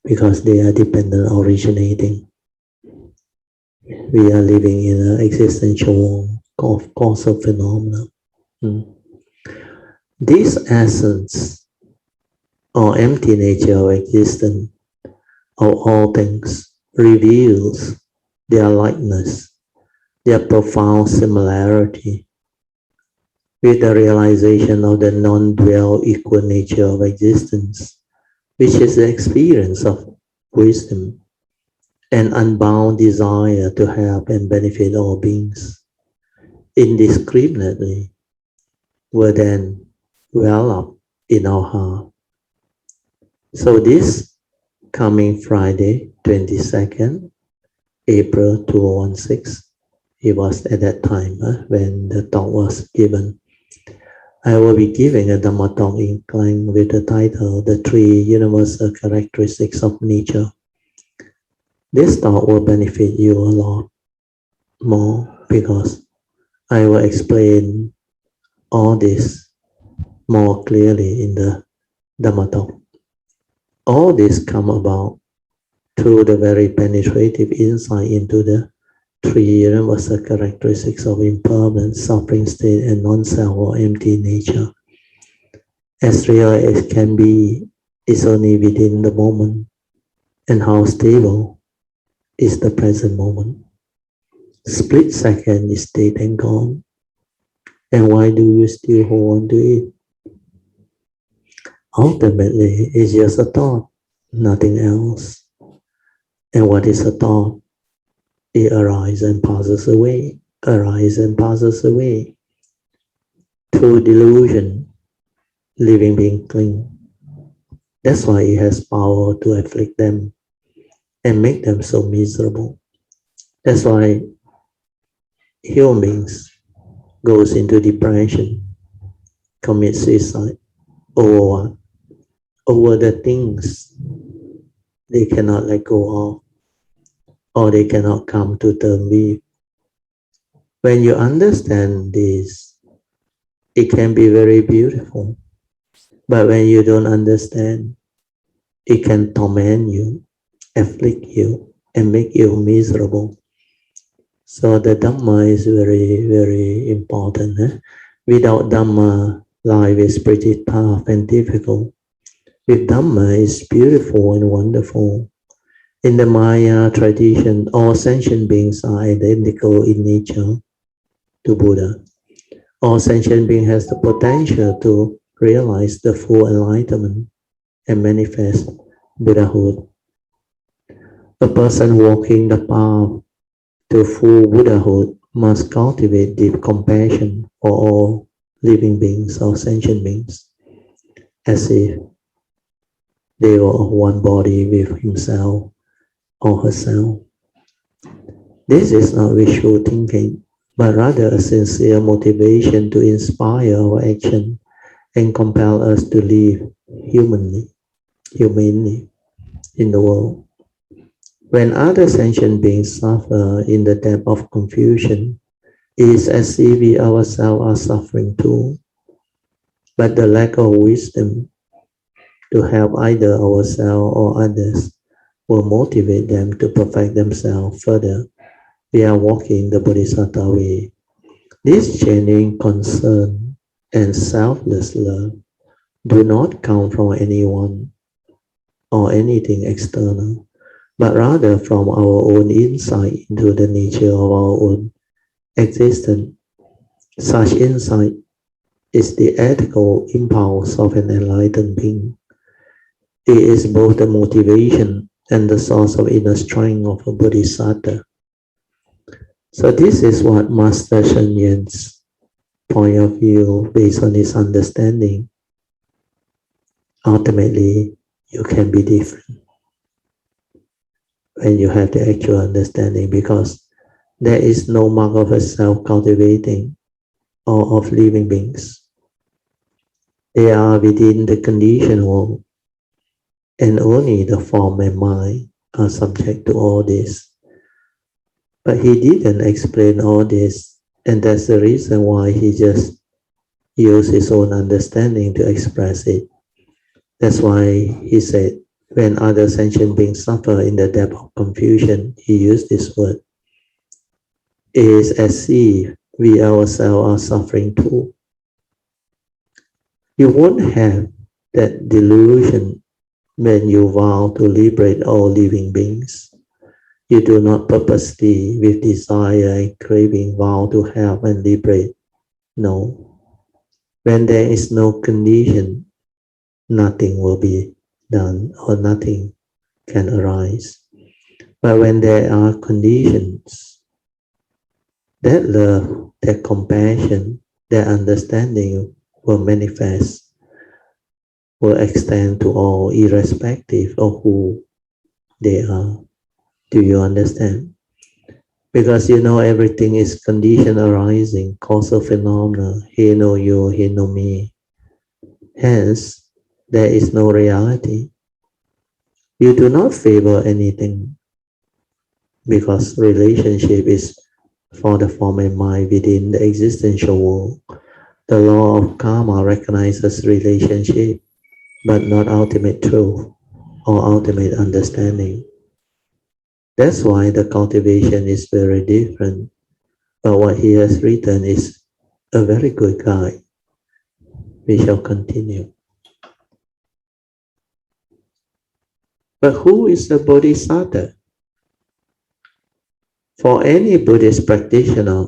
because they are dependent originating. We are living in an existential of causal phenomena. This essence or empty nature of existence of all things reveals their likeness, their profound similarity with the realization of the non-dual equal nature of existence, which is the experience of wisdom and unbound desire to help and benefit all beings. Indiscriminately were then well up in our heart. So this coming Friday, 22nd April 2016, it was at that time when the talk was given. I will be giving a Dhamma talk in Klang with the title, The Three Universal Characteristics of Nature. This talk will benefit you a lot more because I will explain all this more clearly in the Dhamma talk. All this come about through the very penetrative insight into the three universal characteristics of impermanent, suffering state, and non-self or empty nature. As real as it can be, is only within the moment, and how stable is the present moment. Split second is dead and gone, and why do you still hold on to it? Ultimately, it's just a thought, nothing else. And what is a thought? It arises and passes away, arises and passes away. Through delusion, living being cling. That's why it has power to afflict them and make them so miserable. That's why human beings goes into depression, commit suicide over what? Over the things they cannot let go of, or they cannot come to terms with. When you understand this, it can be very beautiful. But when you don't understand, it can torment you, afflict you, and make you miserable. So the Dhamma is very, very important. Without Dhamma, life is pretty tough and difficult. With Dhamma, it's beautiful and wonderful. In the Maya tradition, all sentient beings are identical in nature to Buddha. All sentient beings has the potential to realize the full enlightenment and manifest Buddhahood. A person walking the path to full Buddhahood must cultivate deep compassion for all living beings or sentient beings, as if they were of one body with himself or herself. This is not wishful thinking, but rather a sincere motivation to inspire our action and compel us to live humanely in the world. When other sentient beings suffer in the depth of confusion, it is as if we ourselves are suffering too. But the lack of wisdom to help either ourselves or others will motivate them to perfect themselves further. We are walking the Bodhisattva Way. This genuine concern and selfless love do not come from anyone or anything external, but rather from our own insight into the nature of our own existence. Such insight is the ethical impulse of an enlightened being. It is both the motivation and the source of inner strength of a Bodhisattva. So this is what Master Shen Yan's point of view based on his understanding. Ultimately, you can be different when you have the actual understanding, because there is no mark of a self-cultivating or of living beings. They are within the conditioned world, and only the form and mind are subject to all this. But he didn't explain all this And that's the reason why he just used his own understanding to express it. That's why he said, when other sentient beings suffer in the depth of confusion, he used this word. It is as if we ourselves are suffering too. You won't have that delusion when you vow to liberate all living beings. You do not purposely, with desire and craving, vow to help and liberate. No. When there is no condition, nothing will be done or nothing can arise. But when there are conditions, that love, that compassion, that understanding will manifest, will extend to all, irrespective of who they are. Do you understand? Because you know everything is condition arising, causal phenomena. He know you, he know me. Hence, there is no reality. You do not favor anything because relationship is for the form and mind within the existential world. The law of karma recognizes relationship, but not ultimate truth or ultimate understanding. That's why the cultivation is very different. But what he has written is a very good guide. We shall continue. But who is the Bodhisattva? For any Buddhist practitioner,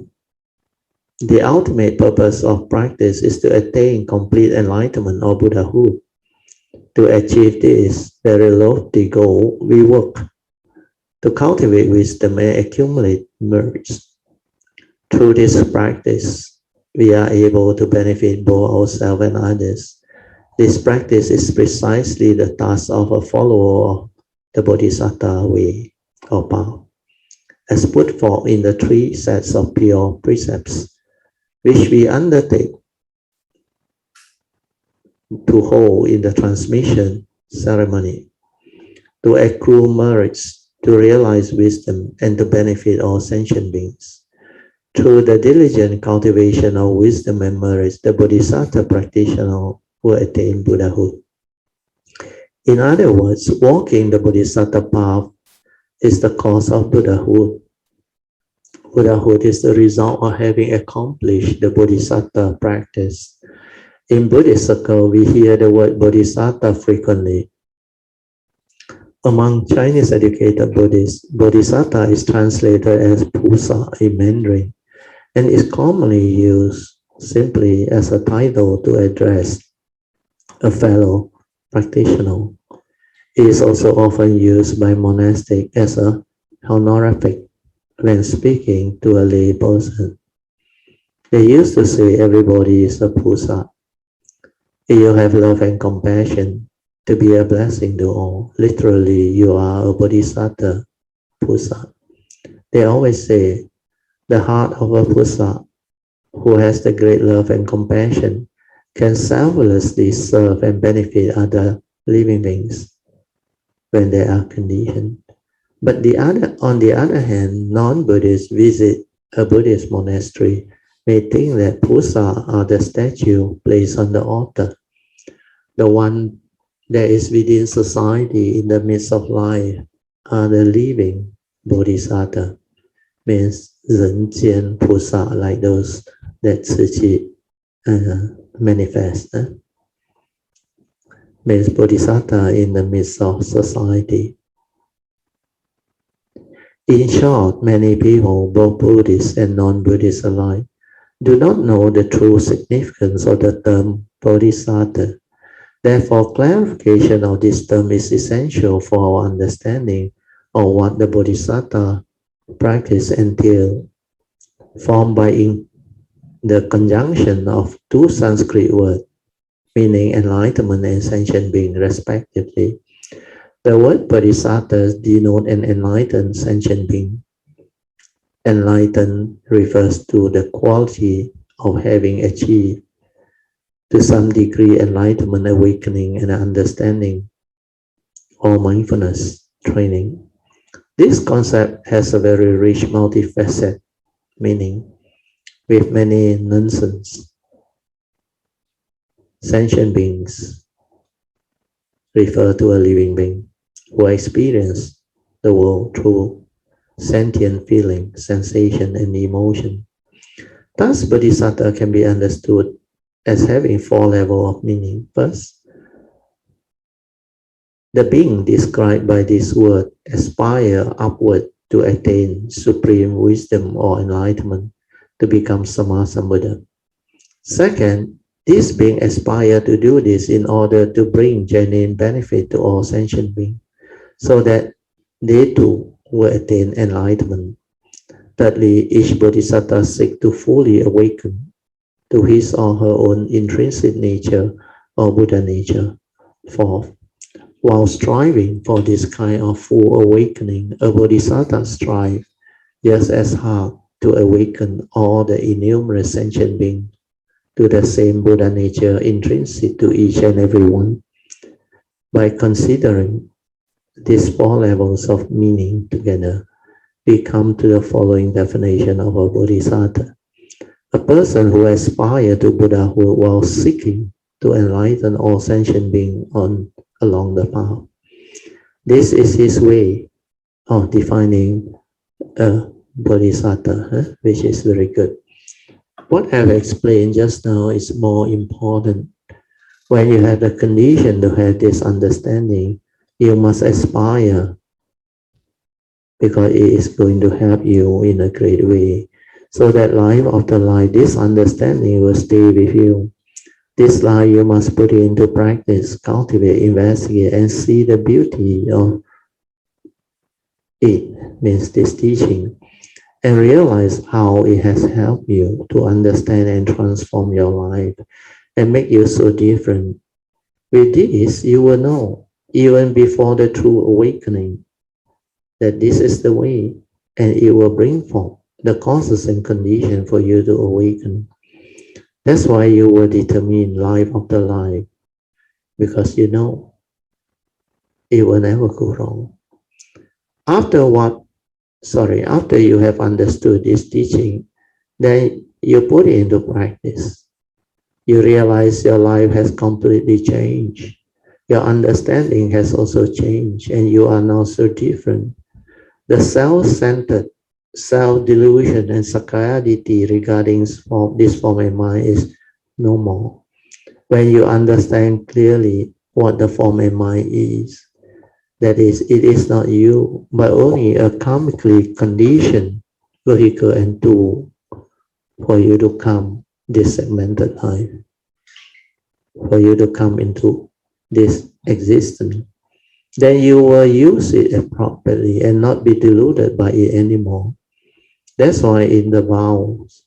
the ultimate purpose of practice is to attain complete enlightenment or Buddhahood. To achieve this very lofty goal, we work to cultivate wisdom and accumulate merits. Through this practice, we are able to benefit both ourselves and others. This practice is precisely the task of a follower of the Bodhisattva Way or path, as put forth in the 3 sets of pure precepts, which we undertake to hold in the transmission ceremony, to accrue merits, to realize wisdom, and to benefit all sentient beings. Through the diligent cultivation of wisdom and merits, the Bodhisattva practitioner will attain Buddhahood. In other words, walking the Bodhisattva path is the cause of Buddhahood. Buddhahood is the result of having accomplished the Bodhisattva practice. In Buddhist circle, we hear the word Bodhisattva frequently. Among Chinese educated Buddhists, Bodhisattva is translated as Pusa in Mandarin and is commonly used simply as a title to address a fellow practitioner. It is also often used by monastics as a honorific when speaking to a lay person. They used to say everybody is a Pusa. If you have love and compassion, to be a blessing to all. Literally, you are a Bodhisattva Pusa. They always say, the heart of a Pusa who has the great love and compassion can selflessly serve and benefit other living beings when they are conditioned. But on the other hand, non-Buddhists visit a Buddhist monastery may think that Pusa are the statue placed on the altar, the one that is within society in the midst of life are the living Bodhisattva, means 人间菩萨, like those that Tzu Chi manifest. Means Bodhisattva in the midst of society. In short, many people, both Buddhists and non-Buddhists alike, do not know the true significance of the term Bodhisattva. Therefore, clarification of this term is essential for our understanding of what the Bodhisattva practice entails, formed by the conjunction of 2 Sanskrit words, meaning enlightenment and sentient being, respectively. The word Bodhisattva denotes an enlightened sentient being. Enlightened refers to the quality of having achieved to some degree enlightenment, awakening, and understanding, or mindfulness training. This concept has a very rich multifaceted meaning. with many nonsense. Sentient beings refer to a living being who experience the world through sentient feeling, sensation, and emotion. Thus, Bodhisattva can be understood as having four levels of meaning. First, the being described by this word aspire upward to attain supreme wisdom or enlightenment to become Sammasambuddha. Second, this being aspire to do this in order to bring genuine benefit to all sentient beings, so that they too will attain enlightenment. Thirdly, each bodhisattva seeks to fully awaken to his or her own intrinsic nature or Buddha nature. Fourth, while striving for this kind of full awakening, a bodhisattva strives just as hard to awaken all the innumerable sentient beings to the same Buddha nature intrinsic to each and every one. By considering these four levels of meaning together, we come to the following definition of a bodhisattva. A person who aspires to Buddhahood while seeking to enlighten all sentient beings along the path. This is his way of defining a bodhisattva, which is very good. What I've explained just now is more important. When you have the condition to have this understanding, you must aspire, because it is going to help you in a great way. So that life after life, this understanding will stay with you. This life you must put it into practice, cultivate, investigate, and see the beauty of it, means this teaching, and realize how it has helped you to understand and transform your life and make you so different. With this, you will know, even before the true awakening, that this is the way, and it will bring forth the causes and conditions for you to awaken. That's why you will determine life after life, because you know it will never go wrong. After you have understood this teaching, then you put it into practice. You realize your life has completely changed. Your understanding has also changed, and you are now so different. The self-centered, self-delusion, and sakkayaditthi regarding this form of mind is no more. When you understand clearly what the form of mind is, that is, it is not you, but only a karmically conditioned vehicle and tool for you to come this segmented life, for you to come into this existence. Then you will use it appropriately and not be deluded by it anymore. That's why in the vows,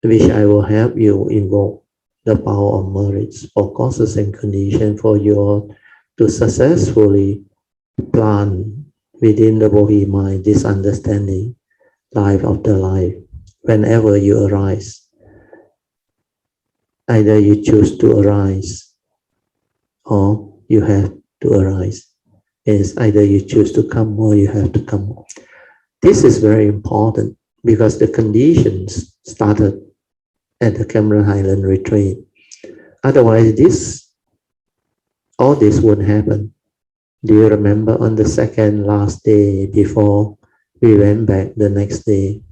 which I will help you invoke the power of merits for causes and conditions for you to successfully plant within the Bodhi mind this understanding, life after life, whenever you arise. Either you choose to arise or you have to arise. It's either you choose to come or you have to come. This is very important because the conditions started at the Cameron Highland retreat. Otherwise, all this wouldn't happen. Do you remember on the second last day before we went back the next day,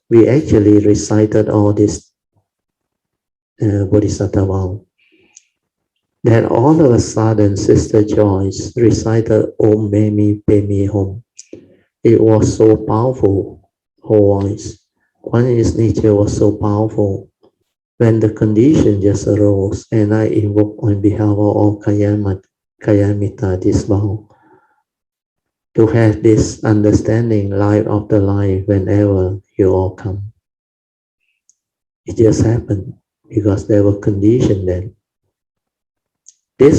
we actually recited all this Bodhisattva vow. Then all of a sudden, Sister Joyce recited Om Memi Pemi Hum. It was so powerful, her voice. Kuan-Yin's nature was so powerful. When the condition just arose, and I invoked on behalf of all Kayamita this vow, to have this understanding life after life whenever you all come. It just happened because there were conditions then. There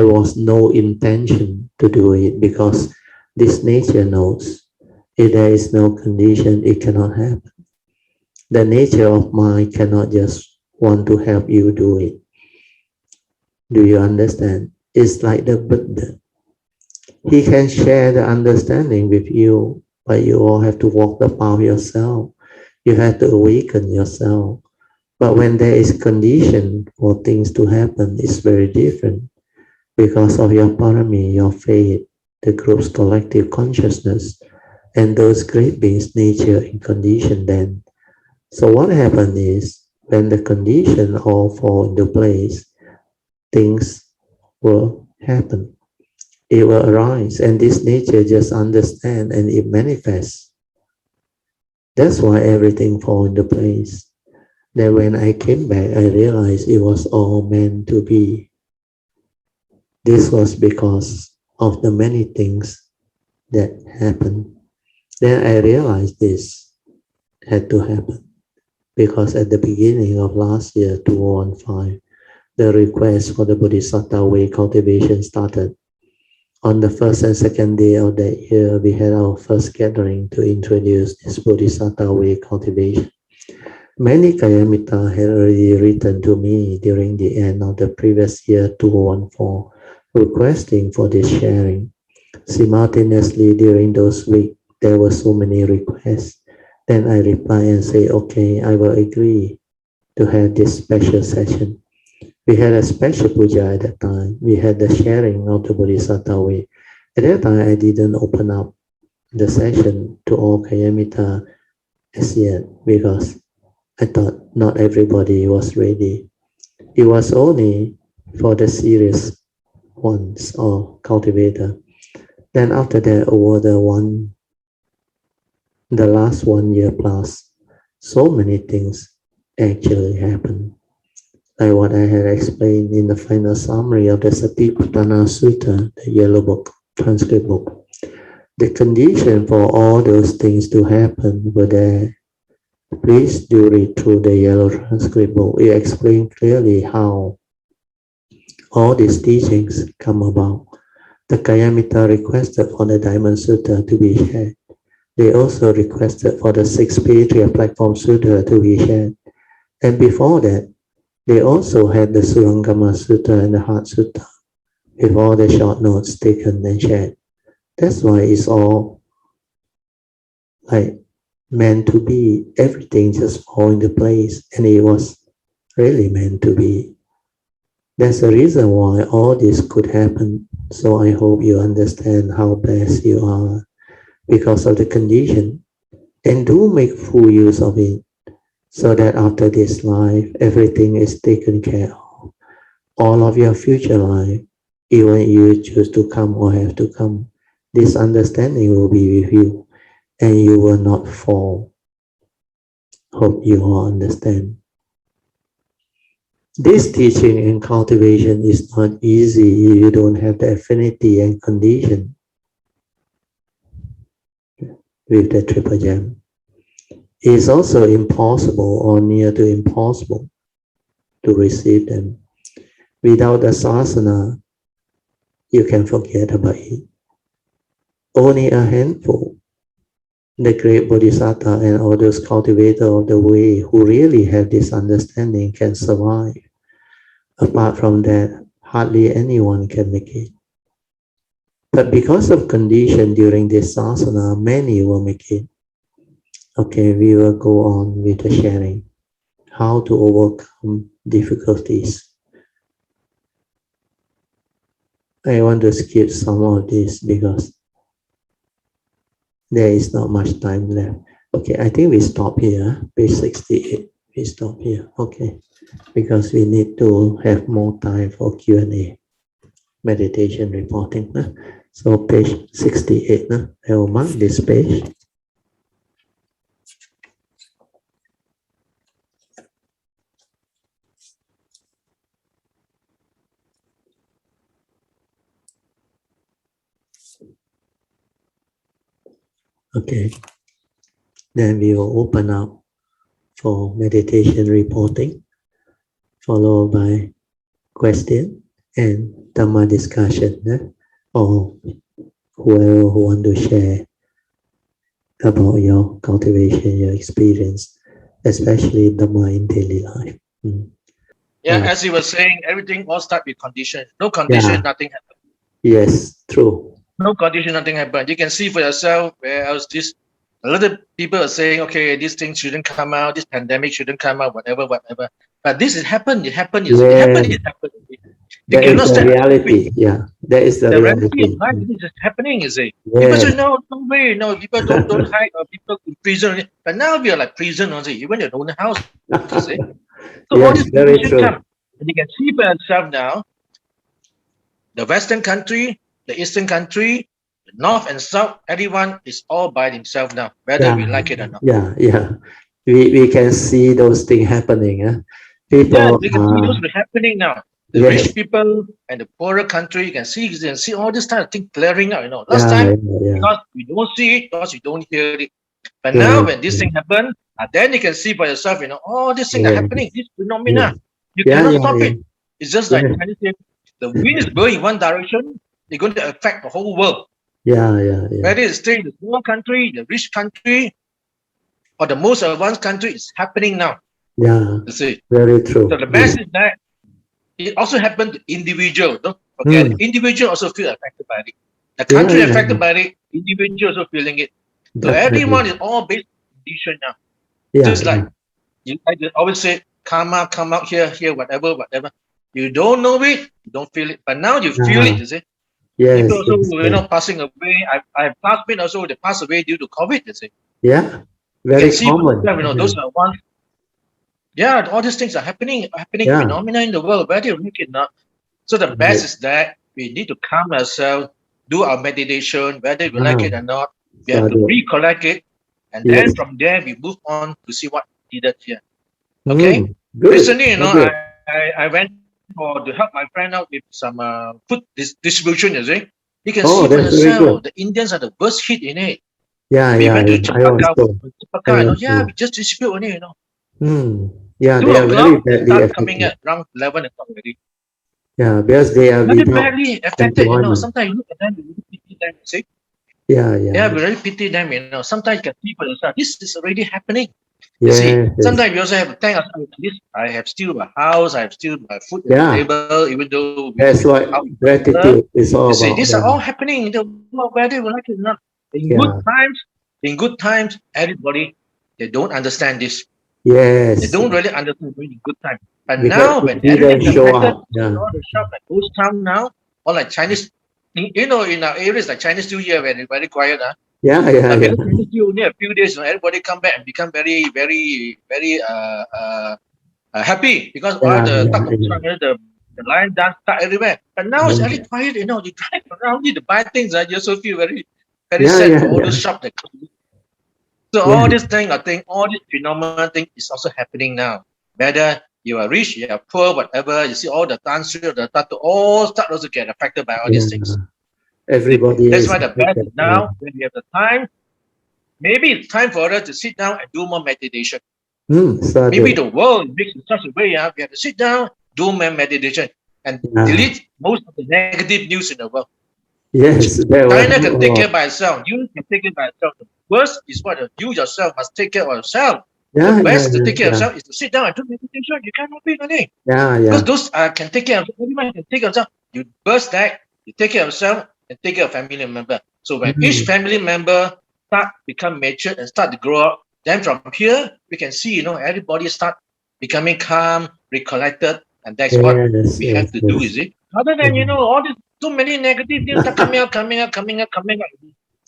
was no intention to do it because this nature knows if there is no condition, it cannot happen. The nature of mind cannot just want to help you do it. Do you understand? It's like the Buddha. He can share the understanding with you, but you all have to walk the path yourself. You have to awaken yourself. But when there is condition for things to happen, it's very different because of your parami, your faith, the group's collective consciousness, and those great beings' nature and condition then. So what happened is when the condition all fall into place, things will happen. It will arise, and this nature just understand and it manifests. That's why everything fall into place. Then when I came back, I realized it was all meant to be. This was because of the many things that happened. Then I realized this had to happen because at the beginning of last year, 2015, the request for the Bodhisattva Way cultivation started. On the first and second day of that year, we had our first gathering to introduce this Bodhisattva Way cultivation. Many Kayamita had already written to me during the end of the previous year, 2014, requesting for this sharing. Simultaneously, during those weeks, there were so many requests. Then I reply and say, okay, I will agree to have this special session. We had a special puja at that time. We had the sharing of the Bodhisattva Way. At that time, I didn't open up the session to all Kayamita as yet because I thought not everybody was ready. It was only for the serious ones or cultivator. Then after that, over the last 1 year plus, so many things actually happened. Like what I had explained in the final summary of the Satipatthana Sutta, the yellow book, transcript book. The condition for all those things to happen were there. Please do read through the yellow transcript book. It explains clearly how all these teachings come about. The Kayamita requested for the Diamond Sutta to be shared. They also requested for the 6 Patriarch Platform Sutta to be shared. And before that, they also had the Surangama Sutta and the Heart Sutta with all the short notes taken and shared. That's why it's all like meant to be. Everything just fall into place, and it was really meant to be. There's a reason why all this could happen. So I hope you understand how blessed you are because of the condition, and do make full use of it so that after this life, everything is taken care of. All of your future life, even if you choose to come or have to come, this understanding will be with you and you will not fall. Hope you all understand. This teaching and cultivation is not easy if you don't have the affinity and condition with the triple gem. It is also impossible or near to impossible to receive them. Without the sasana, you can forget about it. Only a handful, the great Bodhisattva and all those cultivators of the way who really have this understanding can survive. Apart from that, hardly anyone can make it. But because of condition during this sasana, many will make it. Okay, we will go on with the sharing. How to overcome difficulties. I want to skip some of this because there is not much time left. Okay, I think we stop here, page 68. We stop here, okay, because we need to have more time for Q&A, meditation reporting. So page 68, I will mark this page. Okay, then we will open up for meditation reporting, followed by question and Dhamma discussion, or whoever who want to share about your cultivation, your experience, especially Dhamma in daily life. Yeah, as you were saying, everything all start with condition. No condition, nothing happens. Yes, true. No condition, nothing happened. You can see for yourself where else this. A lot of people are saying, okay, this thing shouldn't come out, this pandemic shouldn't come out, whatever. But this has happened. It happened. It happened. Yes, It happened. You that is cannot the stand to it. reality. Yeah, that is the The reality of reality. life is just happening. You see, people say, Yes. no, no way, no. People don't hide, or people in prison. But now we are like prison. You see, even your own house. You see, so all Yes, this very condition true. come, and you can see by yourself now. The Western country, the Eastern country, the North and South, everyone is all by themselves now, whether we Yeah, like it or not. yeah. We can see those things happening. Yeah, People we can see those happening now. The yes, rich people and the poorer country, you can see all this kind of thing clearing out. Last yeah, time, yeah. because we don't see it, because we don't hear it. But now, Very when this true. thing happen, then you can see by yourself. All these things are Yes, happening. This yes. phenomena, you Yeah, cannot yeah, stop yeah. it. It's just like Yes. Chinese say, the wind is blowing in one direction. It's going to affect the whole world. Yeah. Whether it's staying in the small country, the rich country, or the most advanced country, is happening now. Yeah, You see. very true. So the best is that it also happened to individual. Don't forget, Mm. individual also feel affected by it. The country Yeah, affected by it, individual also feeling it. So everyone definitely. is all based on condition now. Yeah, Just yeah, like I just always say, karma, come out here, whatever. You don't know it, you don't feel it, but now you feel yeah. it. You see, people Yes, also yes, yes. passing away. I have classmates also they pass away due to COVID. You see, Yeah, you can very see for common. yourself. Yeah, Those are ones. Yeah, all these things are happening yeah, phenomena in the world, whether you like it or not. So the best right. is that we need to calm ourselves, do our meditation, whether we like Ah, it or not. We have to sadhu. recollect it, and then Yes. from there we move on to see what needed here. Okay. Mm. Good. Recently, Very good. I went for to help my friend out with some food distribution. You see, you can Oh, see for that's very yourself good. the Indians are the worst hit in it. We Yeah. went to I also. I Chempaka, yeah, also. we just distribute only. Hmm. Yeah, Two they are very o'clock, they badly start coming affected. at around 11 o'clock already. Yeah, because they are Very without badly affected. employment. Sometimes you look at them, you really pity them, you see. Yeah. Yeah, we really pity them. Sometimes you can see for yourself, this is already happening. You see, Yes. sometimes we also have to thank ourselves, at least I have still my house, I have still my food in the Yeah. table, even though That's we what out together. gratitude is You all see, about. these are all Yeah. happening in the world, whether we like it or not. Yeah. In good times, everybody, they don't understand this. They Yes. don't really understand during good time. But Because now, it when didn't everything is show affected, up. see Yeah. all the shop like ghost town now, or like Chinese, in our areas like Chinese New Year, when it's very quiet, Yeah. because Chinese New Year only a few days, everybody come back and become very happy because all the talk of Yeah. the lion dance start everywhere. But now it's very Yeah. quiet. You drive around, you to buy things, you also feel very sad for all those Yeah. shops that close. So all Yeah. this thing, I think, all this phenomenon thing is also happening now. Whether you are rich, you are poor, whatever, you see all the tantra, the tattoo, all start also get affected by all these Yeah. things. Everybody That's is why the best is affected. Yeah. now when we have the time. Maybe it's time for us to sit down and do more meditation. Maybe Sadhu. the world makes in such a way we have to sit down, do more meditation, and Yeah. delete most of the negative news in the world. Yes, that will China help can a take care lot. by itself. You can take it by itself. The worst is what you yourself must take care of yourself. The Yeah, yeah, best to yeah, take care of yeah. yourself is to sit down and do meditation. You cannot beat any. Because Yeah. those can take care of everyone can take care of themselves. You burst that, you take care of yourself and take care of family member. So when each Mm. family member start become mature and start to grow up, then from here we can see, everybody start becoming calm, recollected, and that's what we have to do, Yes. is it? Other than Yeah. all these so many negative news are coming out.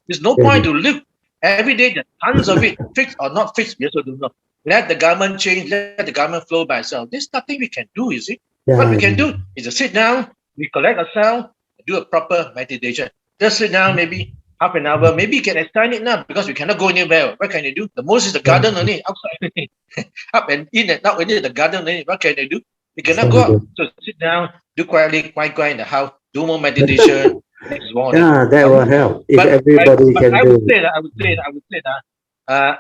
There's no Yeah. point to live every day. There's tons of it, fixed or not fixed. We also don't know. Let the government change. Let the government flow by itself. There's nothing we can do, is it? What we Yeah. can do is to sit down, recollect ourselves, do a proper meditation. Just sit down, maybe half an hour. Maybe you can extend it now because we cannot go anywhere. What can you do? The most is the Yeah. garden only, outside. Up and in and out only the garden only. What can they do? You cannot go Sadhu. out. So sit down, do quietly, quiet in the house, do more meditation. Next morning. Yeah, that will help if But I, everybody but can I do would it. say that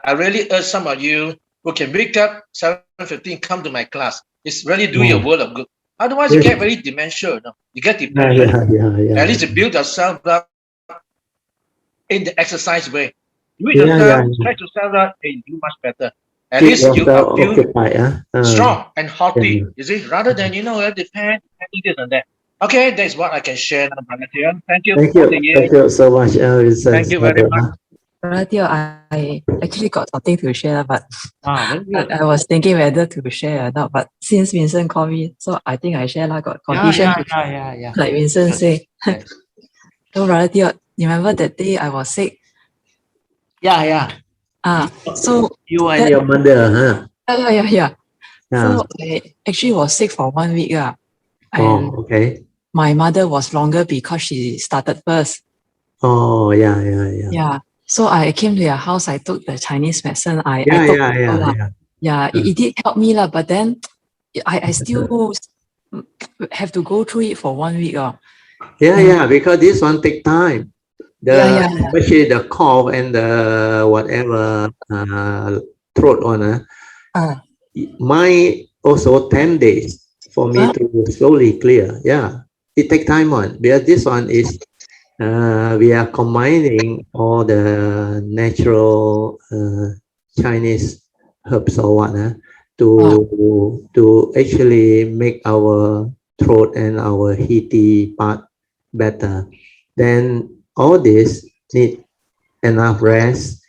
I really urge some of you who can wake up 7:15, come to my class. It's really do your Oh, world of good. Otherwise, you yes. get very dementia. You get depression. At Yeah. least you build yourself up in the exercise way. Do it yourself, Yeah. stretch yourself out, and do much better. At Keep least you are yourself feel occupied. strong and Yeah. healthy. You see, rather than depend this and that. Okay, that's what I can share now, Brother Theo. Thank you Thank for all the you. years. Thank you so much, Vincent. Thank you very much. Radio, I actually got something to share, but Very good. I was thinking whether to share or not. But since Vincent called me, so I think I share lah. Got condition, Yeah. like Vincent say. Yes. So, Radio, remember that day I was sick? Yeah. So You and that, your mother, huh? yeah. Yeah. So I actually was sick for 1 week, and Oh, okay. my mother was longer because she started first. Oh, yeah. Yeah. So I came to your house. I took the Chinese medicine. I Yeah, took yeah. it did help me lah. But then I still have to go through it for 1 week. Yeah, because this one take time. Yeah. Especially the cough and the whatever throat one. Mine also 10 days for me to slowly clear. Yeah, it take time on because this one is we are combining all the natural Chinese herbs or what to actually make our throat and our heaty part better. Then all this need enough rest.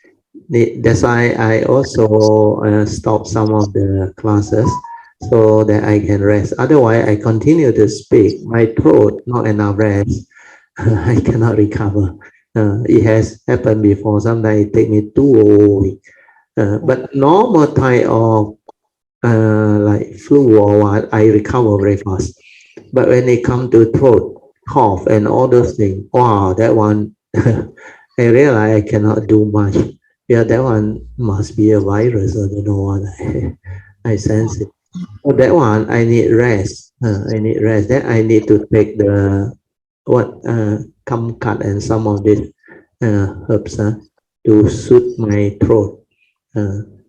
That's why I also stop some of the classes so that I can rest. Otherwise, I continue to speak. My throat not enough rest. I cannot recover. It has happened before. Sometimes it take me 2 weeks. But normal type of like flu or what, I recover very fast. But when it come to throat, cough, and all those things, wow, that one, I realize I cannot do much. Yeah, that one must be a virus. I don't know what I sense it. So that one, I need rest. Then I need to take the kumkat and some of these herbs to soothe my throat.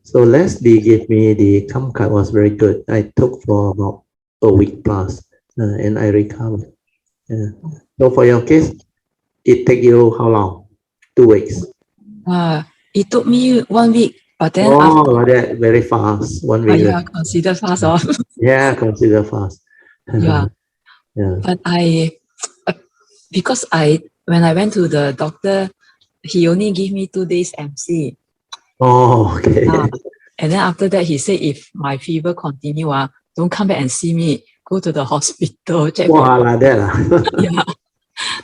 So Leslie gave me the kumkat was very good. I took for about a week plus, and I recovered. So for your case, it take you how long? 2 weeks. It took me 1 week, but then after that very fast. 1 week. Consider fast. Yeah, consider fast. Yeah. But because when I went to the doctor, he only gave me 2 days MC. Oh, okay. And then after that, he said, if my fever continue, don't come back and see me. Go to the hospital. Check like that. Yeah.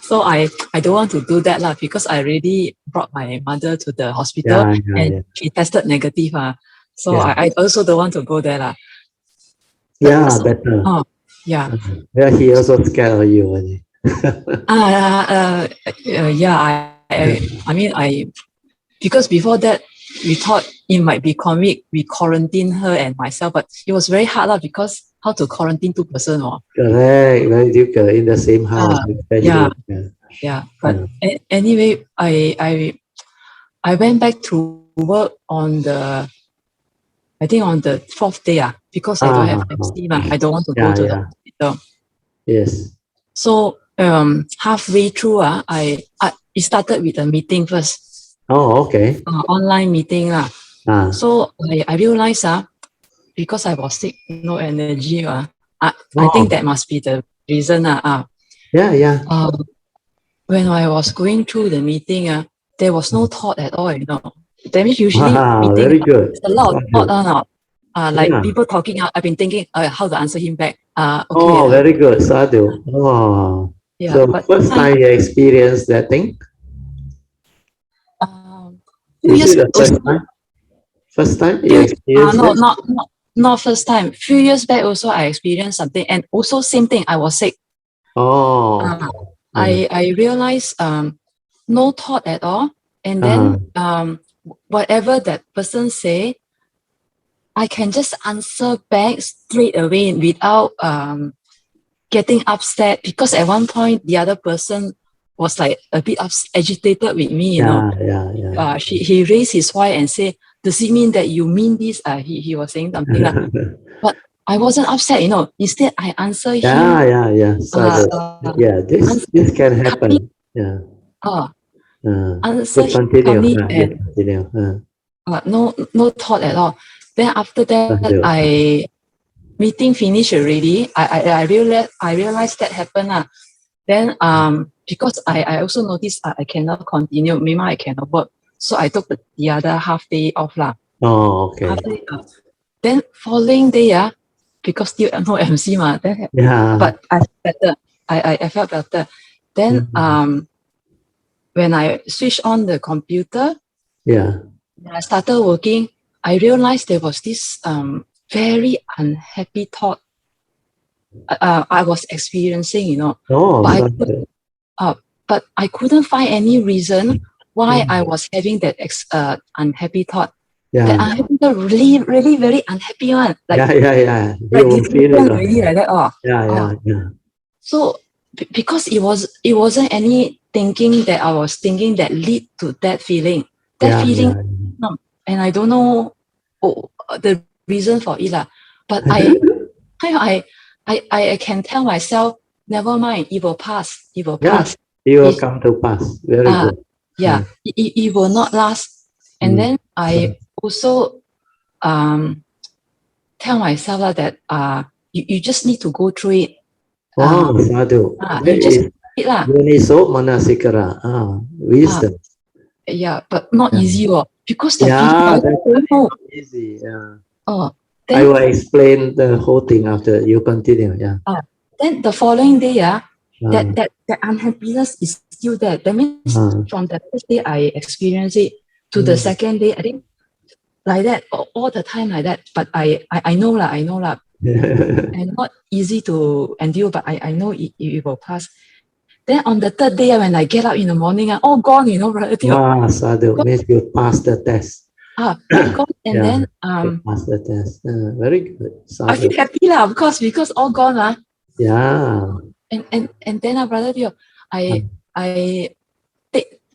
So I don't want to do that because I already brought my mother to the hospital and she tested negative. So I also don't want to go there. Better. Yeah. Yeah, he also scared of you. I mean, because before that, we thought it might be COVID. We quarantine her and myself, but it was very hard because how to quarantine 2 person? Correct, very difficult in the same house. But anyway, I went back to work on the 4th day because I don't have MC. I don't want to go to the hospital. Yes. So halfway through, it started with a meeting first. Oh, okay. Online meeting. So I realized because I was sick, no energy. I think that must be the reason. When I was going through the meeting, there was no thought at all. That means usually meeting, very good. There's a lot of thought. Like people talking. I've been thinking how to answer him back. Very good, Sadhu. Oh, so first time you experienced that thing? Is it the first time? First time you experienced it? Not first time. Few years back also I experienced something, and also same thing. I was sick. I realized no thought at all, and then whatever that person say, I can just answer back straight away without getting upset, because at one point the other person was like a bit agitated with me. He raised his voice and said, "Does it mean that you mean this?" He was saying something but I wasn't upset. Instead I answer him. This can happen. Answer him calmly and no thought at all. Then after that, meeting finished already. I realized that happened. Then because I also noticed I cannot continue, maybe I cannot work. So I took the other half day off. Oh, okay. Half day off. Then following day, because still no MC, then, Yeah. but I felt better. I felt better. Then when I switched on the computer, Yeah. when I started working, I realized there was this very unhappy thought I was experiencing, Oh, but I couldn't find any reason why I was having that unhappy thought. That yeah. unhappy thought really, really very unhappy one. Like, Yeah. like You will feel it. really like that. Yeah. So because it wasn't any thinking that I was thinking that lead to that feeling. That feeling, and I don't know the reason for it. But I can tell myself, never mind, it will pass. It will pass. It will come to pass. Very good. Yeah, it will not last. And then I also tell myself that you just need to go through it. Oh, sadhu. You just it Yoniso manasikara. Wisdom. Yeah, but not easy because the Yeah, feeling, that's not easy. Yeah. then, I will explain the whole thing after you continue. Yeah. Then the following day, that unhappiness is still there. That means from the first day I experienced it to the second day, I think like that all the time like that. But I know lah, and not easy to endure. But I know it will pass. Then on the third day, when I get up in the morning, all gone, brother. Sadhu, means you pass the test. All gone, and then pass the test. Very good. Sadhu. I feel happy lah, because all gone Yeah. And then brother Dio, I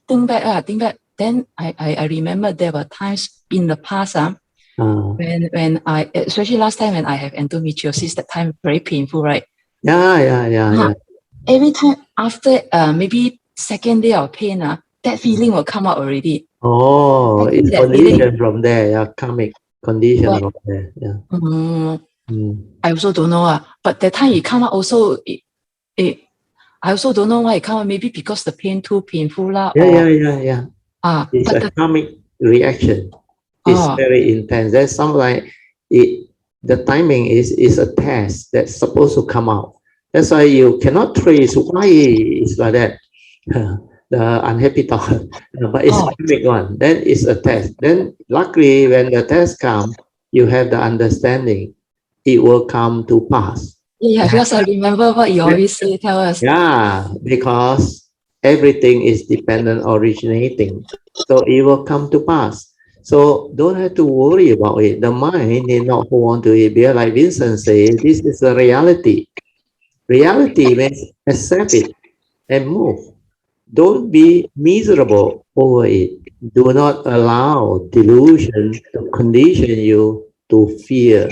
think back. Then I remember there were times in the past when I, especially last time when I have endometriosis, that time very painful, right? Yeah. Every time after maybe second day of pain, that feeling will come out already. Oh, it's condition from there. Yeah, karmic condition from there. Yeah. I also don't know. But that time it come out also. I also don't know why it come out. Maybe because the pain too painful Yeah. It's a karmic reaction. It's very intense. That's something like it. The timing is a test that's supposed to come out. That's why you cannot trace why it's like that. The unhappy thought, but it's a karmic one. Then it's a test. Then luckily, when the test comes, you have the understanding. It will come to pass. Yeah, because I remember what you always say, tell us. Yeah, because everything is dependent originating. So it will come to pass. So don't have to worry about it. The mind need not hold on to it. Because like Vincent said, this is a reality. Reality means accept it and move. Don't be miserable over it. Do not allow delusion to condition you to fear,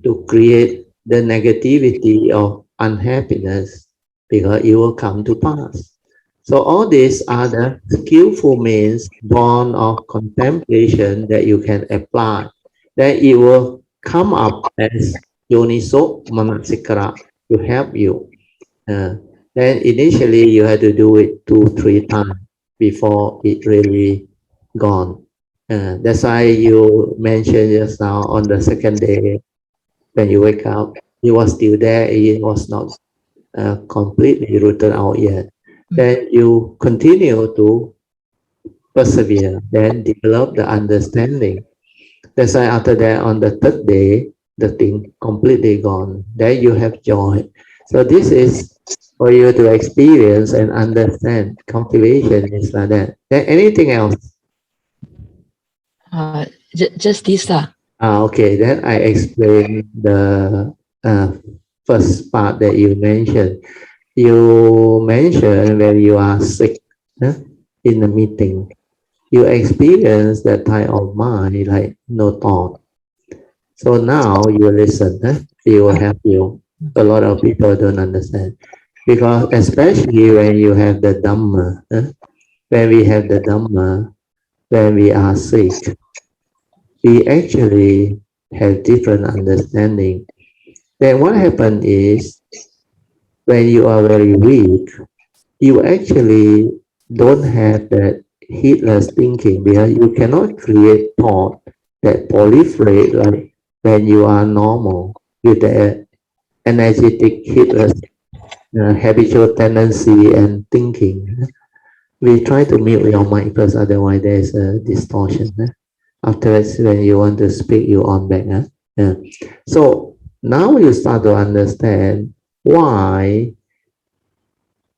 to create the negativity of unhappiness, because it will come to pass. So all these are the skillful means born of contemplation that you can apply. Then it will come up as yoniso manasikara to help you. Then initially you have to do it 2-3 times before it really gone. That's why you mentioned just now on the second day when you wake up, it was still there. It was not completely rooted out yet. Then you continue to persevere, then develop the understanding. That's why after that, on the third day, the thing completely gone. Then you have joy. So this is for you to experience and understand. Cultivation is like that. Then anything else? Just this. Okay, then I explain the first part that you mentioned. You mentioned when you are sick in a meeting, you experience that type of mind like no thought. So now you listen, it will help you. A lot of people don't understand. Because especially when you have the Dhamma, when we have the Dhamma, when we are sick, we actually have different understanding. then what happens is when you are very weak, you actually don't have that heedless thinking because you cannot create thought that proliferate like when you are normal with the energetic heedless habitual tendency and thinking. We try to mute your mic first, otherwise there's a distortion. Afterwards, when you want to speak, you on back. Yeah. So now you start to understand why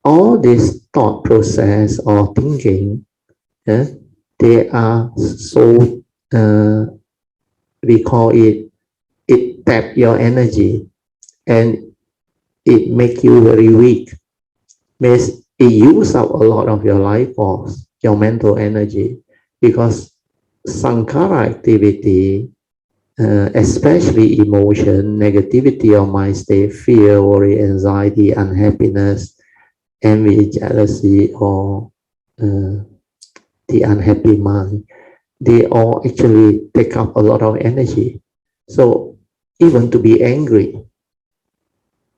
all this thought process or thinking, they are so, we call it tap your energy and it make you very weak. Means it use up a lot of your life force, your mental energy, because sankhara activity, especially emotion, negativity of mind state, fear, worry, anxiety, unhappiness, envy, jealousy, or the unhappy mind, they all actually take up a lot of energy. So even to be angry,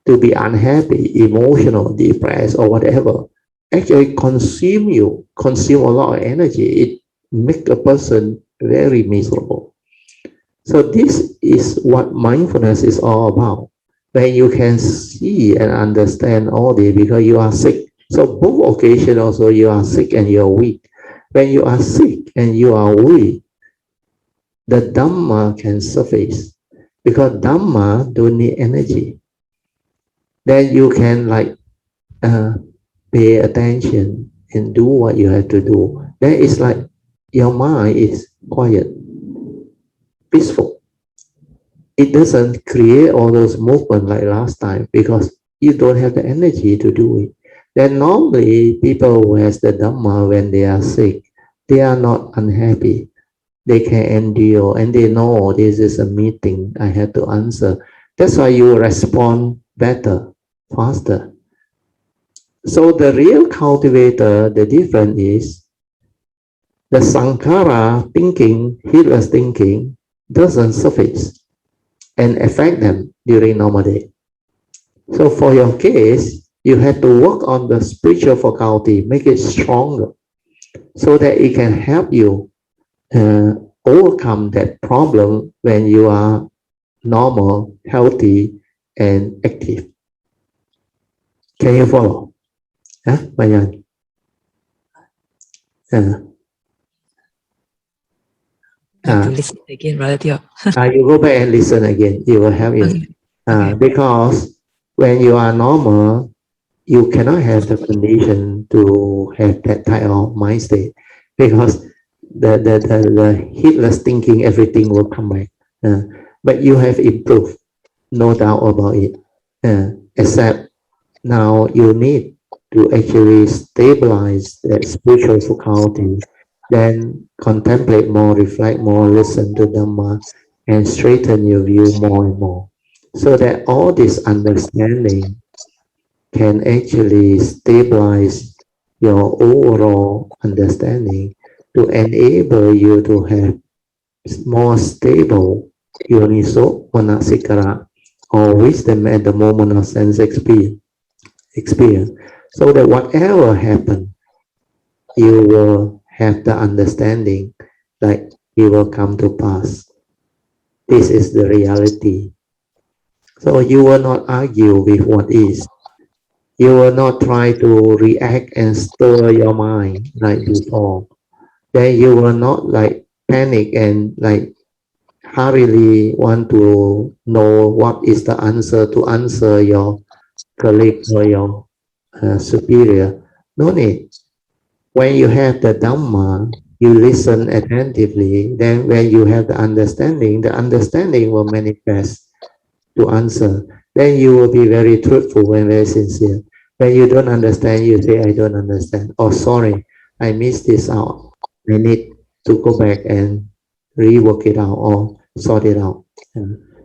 to be unhappy, emotional, depressed, or whatever, actually consume a lot of energy. It make a person very miserable. So this is what mindfulness is all about. When you can see and understand all this because you are sick. So both occasions also you are sick and you are weak. When you are sick and you are weak, the Dhamma can surface because Dhamma don't need energy. Then you can pay attention and do what you have to do. Then it's like your mind is quiet, peaceful. It doesn't create all those movements like last time because you don't have the energy to do it. Then normally people who has the Dhamma when they are sick, they are not unhappy. They can endure and they know this is a meeting I have to answer. That's why you respond better, faster. So the real cultivator, the difference is the sankhara thinking, heedless thinking, doesn't surface and affect them during normal day. So for your case, you have to work on the spiritual faculty, make it stronger, so that it can help you overcome that problem when you are normal, healthy, and active. Can you follow? Mayan? To listen again, Brother Teo. You go back and listen again. It will help you. Okay. Because when you are normal, you cannot have the condition to have that type of mind state because the heedless thinking, everything will come back. But you have improved, no doubt about it. Except now you need to actually stabilize that spiritual faculty, then contemplate more, reflect more, listen to Dhamma, and straighten your view more and more. So that all this understanding can actually stabilize your overall understanding to enable you to have more stable yoniso manasikara or wisdom at the moment of sense experience, so that whatever happens, you will have the understanding that it will come to pass. This is the reality. So you will not argue with what is. You will not try to react and stir your mind like before. Then you will not panic and hurriedly want to know what is the answer to answer your colleague or your superior. No need. When you have the Dhamma, you listen attentively. Then when you have the understanding will manifest to answer. Then you will be very truthful and very sincere. When you don't understand, you say, I don't understand. Oh, sorry, I missed this out. I need to go back and rework it out or sort it out.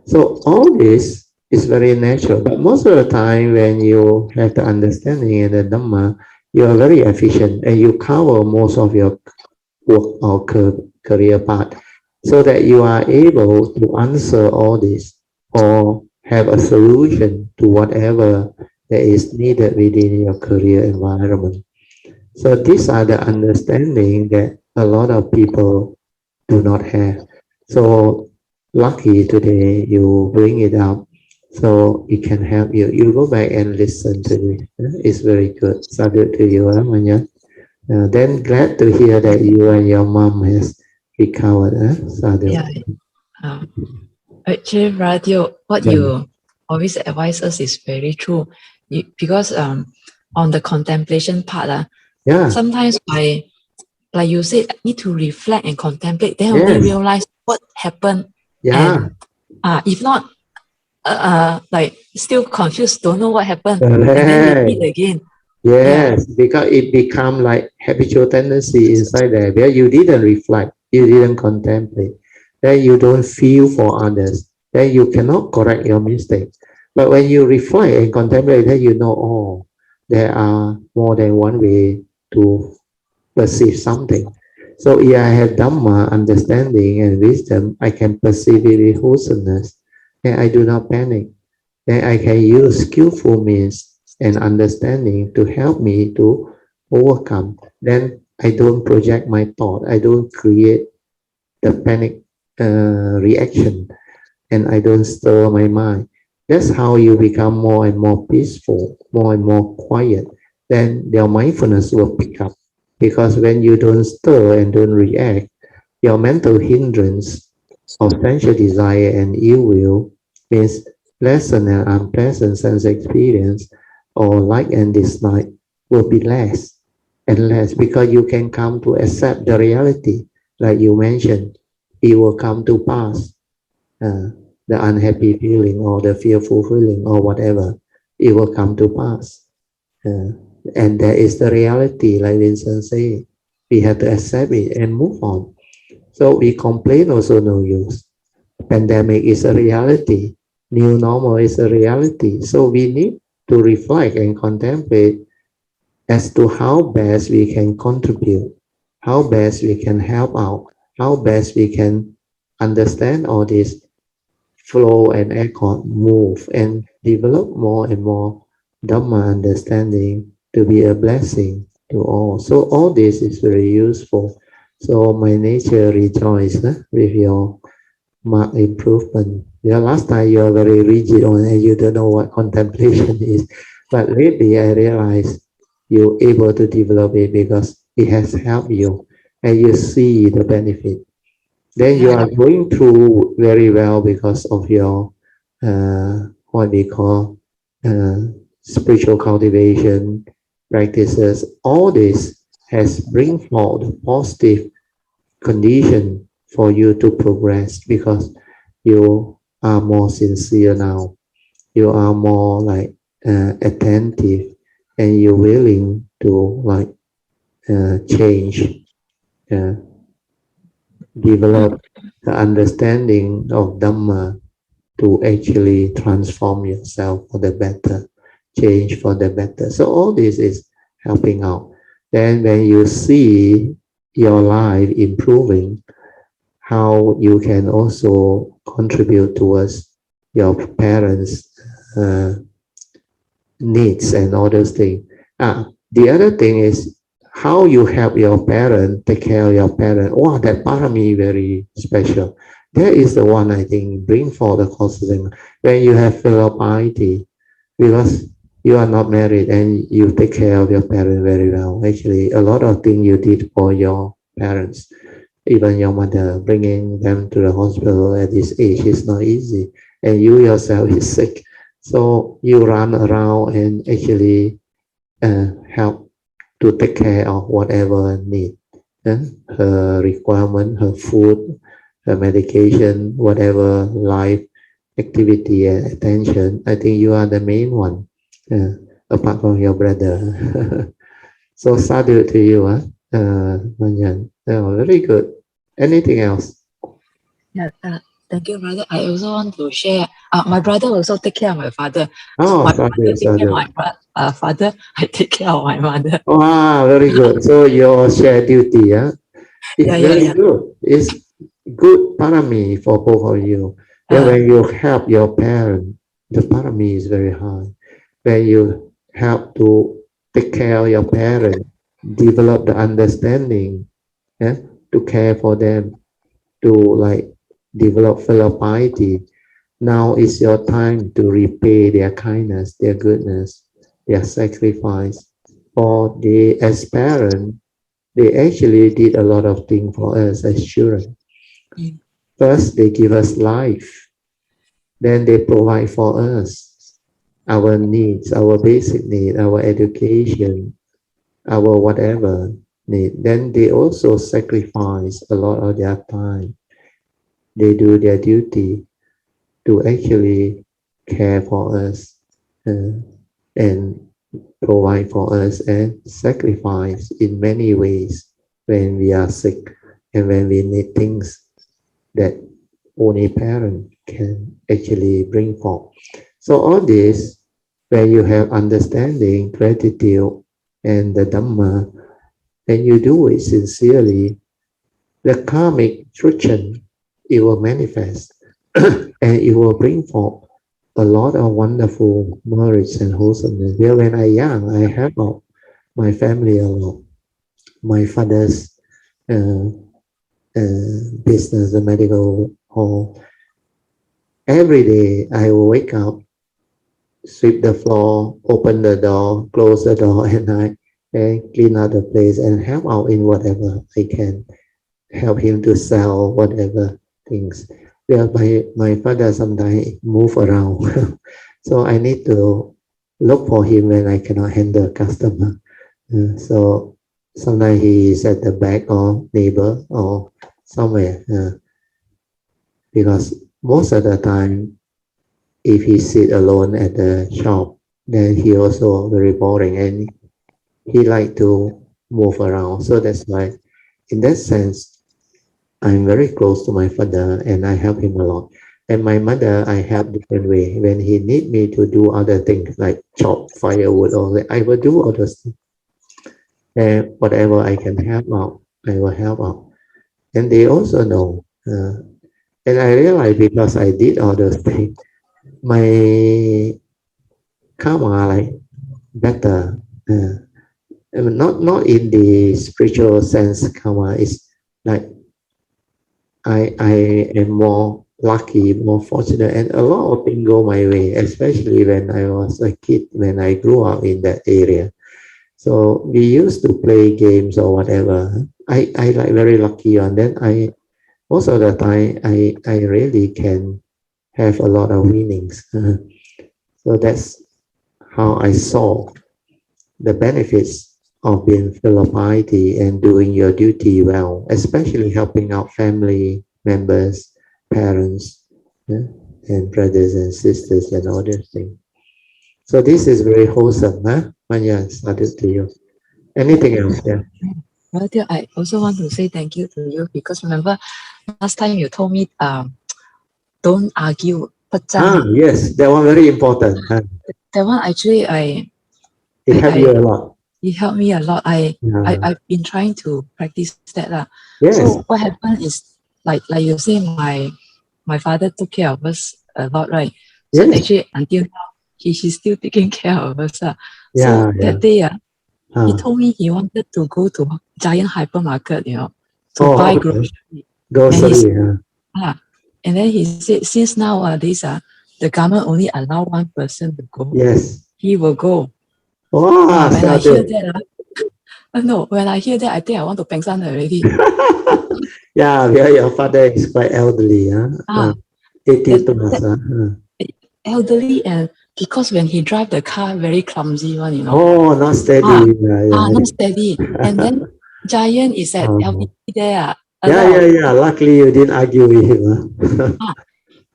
So all this is very natural. But most of the time when you have the understanding and the Dhamma, you are very efficient and you cover most of your work or career path so that you are able to answer all this or have a solution to whatever that is needed within your career environment. So these are the understanding that a lot of people do not have. So lucky today you bring it up so it can help you. You go back and listen to it. It's very good. Salute to you, Manya. Then glad to hear that you and your mom has recovered. Sadhu. Yeah. Actually, Radio, what Yeah. you always advise us is very true. Because on the contemplation part, Yeah. sometimes like you said, need to reflect and contemplate, then only Yes. realize what happened. Yeah. And if not, like still confused, don't know what happened, and then Correct. repeat again. Yes, because it become like habitual tendency inside there where you didn't reflect, you didn't contemplate, then you don't feel for others, then you cannot correct your mistake. But when you reflect and contemplate, then you know, oh, there are more than one way to perceive something. So if I have Dhamma, understanding and wisdom, I can perceive it with wholesomeness, and I do not panic. Then I can use skillful means and understanding to help me to overcome. Then I don't project my thought. I don't create the panic reaction, and I don't stir my mind. That's how you become more and more peaceful, more and more quiet. Then your mindfulness will pick up. Because when you don't stir and don't react, your mental hindrance of sensual desire and ill will means pleasant and unpleasant sense experience or like and dislike will be less and less because you can come to accept the reality. Like you mentioned, it will come to pass. The unhappy feeling or the fearful feeling or whatever, it will come to pass. And that is the reality, like Vincent said. We have to accept it and move on. So we complain also no use. Pandemic is a reality. New normal is a reality. So we need to reflect and contemplate as to how best we can contribute, how best we can help out, how best we can understand all this flow and accord, move and develop more and more Dhamma understanding to be a blessing to all. So all this is very useful. So my nature rejoice with your mark improvement. Yeah, last time you are very rigid on and you don't know what contemplation is. But lately I realized you're able to develop it because it has helped you and you see the benefit. Then you are going through very well because of your what we call uh, spiritual cultivation practices. All this has bring forth positive condition for you to progress because you are more sincere now. You are more like attentive and you're willing to like change, uh, develop the understanding of Dhamma to actually transform yourself for the better, change for the better. So all this is helping out. Then when you see your life improving, how you can also contribute towards your parents' needs and all those things. The other thing is how you help your parent, take care of your parent. Wow, that part of me very special. That is the one I think bring for the counseling when you have filial piety, because you are not married and you take care of your parents very well. Actually, a lot of things you did for your parents, even your mother, bringing them to the hospital at this age is not easy, and you yourself is sick. So you run around and actually help to take care of whatever need, her requirement, her food, her medication, whatever life activity and attention. I think you are the main one, apart from your brother. So sadhu to you, Manyan. Oh, very good. Anything else? Yeah, thank you, brother. I also want to share. My brother also take care of my father. Oh, My sadhu, mother take care of sadhu. my father. I take care of my mother. Wow, very good. So your share duty, it's very Yeah. good. It's good parami for both of you. Then Uh, when you help your parent, the parami is very high. Where you help to take care of your parents, develop the understanding, yeah, to care for them, to like develop fellow piety. Now is your time to repay their kindness, their goodness, their sacrifice. For the as parents, they actually did a lot of things for us as children. First, they give us life. Then they provide for us our needs, our basic need, our education, our whatever need. Then they also sacrifice a lot of their time. They do their duty to actually care for us and provide for us and sacrifice in many ways when we are sick and when we need things that only parent can actually bring forth. So all this, when you have understanding, gratitude, and the Dhamma, when you do it sincerely, the karmic friction, it will manifest and it will bring forth a lot of wonderful merits and wholesomeness. Well, when I young, I help out my family a lot. My father's business, the medical hall. Every day I will wake up, sweep the floor, open the door, close the door at night, and clean out the place and help out in whatever I can. Help him to sell whatever things. Well, my father sometimes move around. So I need to look for him when I cannot handle customer. So sometimes he is at the back or neighbor or somewhere. Because most of the time, if he sit alone at the shop, then he also very boring and he like to move around. So that's why, in that sense, I'm very close to my father and I help him a lot. And my mother, I help different way. When he need me to do other things like chop firewood or I will do all those things. And whatever I can help out, I will help out. And they also know. And I realize because I did all those things, my karma like better. Not in the spiritual sense karma. It's like I am more lucky, more fortunate, and a lot of things go my way, especially when I was a kid, when I grew up in that area. So we used to play games or whatever. I like very lucky on that. Most of the time I really can have a lot of winnings. So that's how I saw the benefits of being full of piety and doing your duty well, especially helping out family members, parents, and brothers and sisters and all those things. So this is very wholesome, huh? Manya, started to you. Anything else? Yeah. Well, dear, I also want to say thank you to you because remember last time you told me don't argue. Yes, that one very important. That one actually It helped you a lot. It helped me a lot. I've been trying to practice that. Yes. So what happened is like you say my father took care of us a lot, right? So Yes. actually until now he's still taking care of us. So Yeah. that day he told me he wanted to go to Giant Hypermarket, to buy grocery. Grocery. And then he said, since nowadays the government only allow one person to go. Yes. He will go. Wow, when I hear that, no, when I hear that, I think I want to pengsan already. Yeah, your father is quite elderly, 80 plus. Elderly, and because when he drive the car, very clumsy one, Oh, not steady. Not steady. And then Giant is at LVP there. Yeah. Luckily, you didn't argue with him.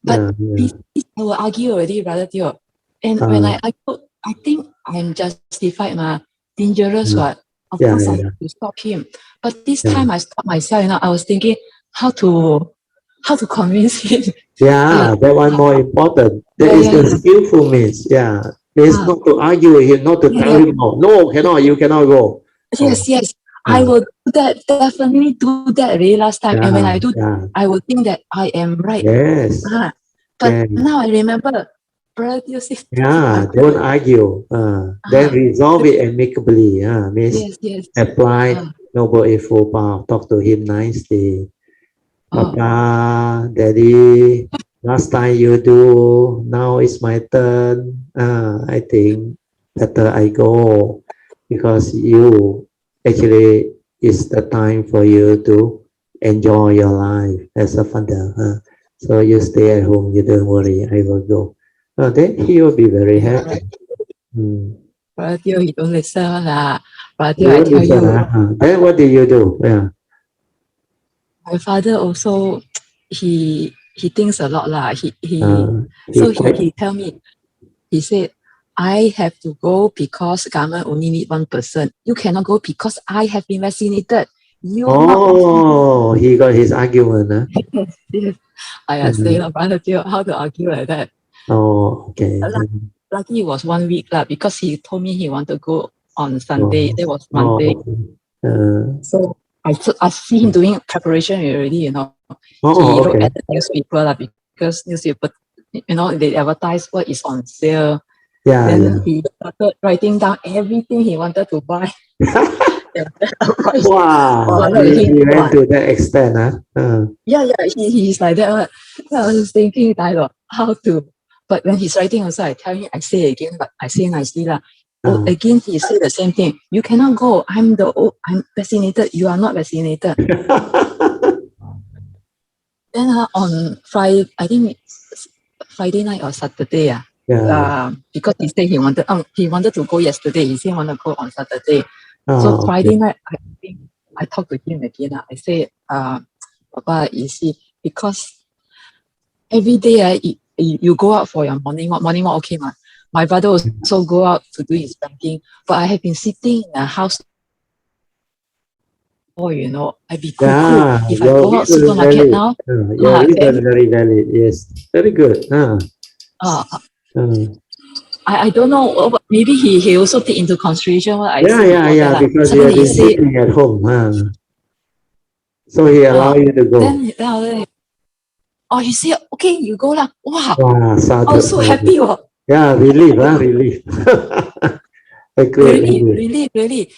But I will argue already, brother Teo. And when I argue, I think I'm justified, dangerous what. Of course, I have to stop him. But this time I stopped myself. I was thinking how to convince him. Yeah, that one more important. That is the skillful means. Yeah, it's not to argue with him, not to tell him no, cannot, you cannot go. Yes. I will do that. Definitely do that already last time. And when I do, I will think that I am right. Yes. But now I remember Brother Teo say, Don't argue. Then resolve it amicably. Means yes. apply Noble Eightfold Path. Talk to him nicely. Papa, Daddy, last time you do, now it's my turn. I think better I go because you actually it's the time for you to enjoy your life as a father. So you stay at home, you don't worry, I will go. Then he will be very happy. Brother Teo, you don't listen lah. Brother Teo, You I won't tell listen, you, Then what did you do? my father also, he thinks a lot lah. He quite He tell me, he said, I have to go because government only need one person. You cannot go because I have been vaccinated. You're not vaccinated. he got his argument. Yes. I say, Brother Teo, how to argue like that? Okay. Lucky it was 1 week lah, because he told me he wanted to go on Sunday. That was Monday. So I see him doing preparation already, you know. He looked at the newspaper lah, because newspaper, you know, they advertise what is on sale. Then he started writing down everything he wanted to buy. Wow, he went to that extent, He's like that. I was thinking, how to, but when he's writing also, I tell him, I say again, but I say nicely lah. Again, he said the same thing. You cannot go. I'm vaccinated. You are not vaccinated. Then on Friday, I think Friday night or Saturday, because he said he wanted to go yesterday. He said he wanted to go on Saturday. So Friday night, I talked to him again. I say, Papa, you see, because every day you go out for your morning walk, okay, ma. My brother also go out to do his banking, but I have been sitting in the house. You know, I'd be cool. If I go out supermarket now, your reason very valid. Yes, very good. I don't know. Maybe he also take into consideration what I say. Because you have been sitting at home. So he allow you to go. Then he said, okay, you go lah. Wow, I was so happy. Relief. Really.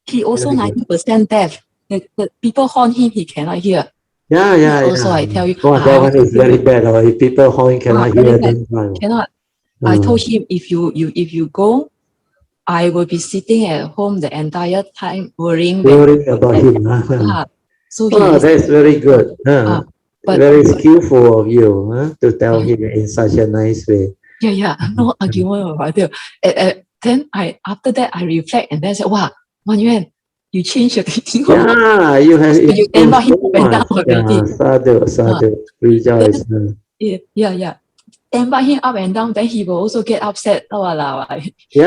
He also 90% deaf. The people horn him, he cannot hear. Also, I tell you. That one is very bad. If people horn cannot hear, then cannot. I told him, if you go, I will be sitting at home the entire time worrying about him. So that's very good. Very skillful of you to tell him in such a nice way. No argument about it. Then after that I reflect and then say, wow, Wan Yuan, you changed your thinking. You have you invite him up and down already. Sadhu, rejoice. Invite him up and down, then he will also get upset. He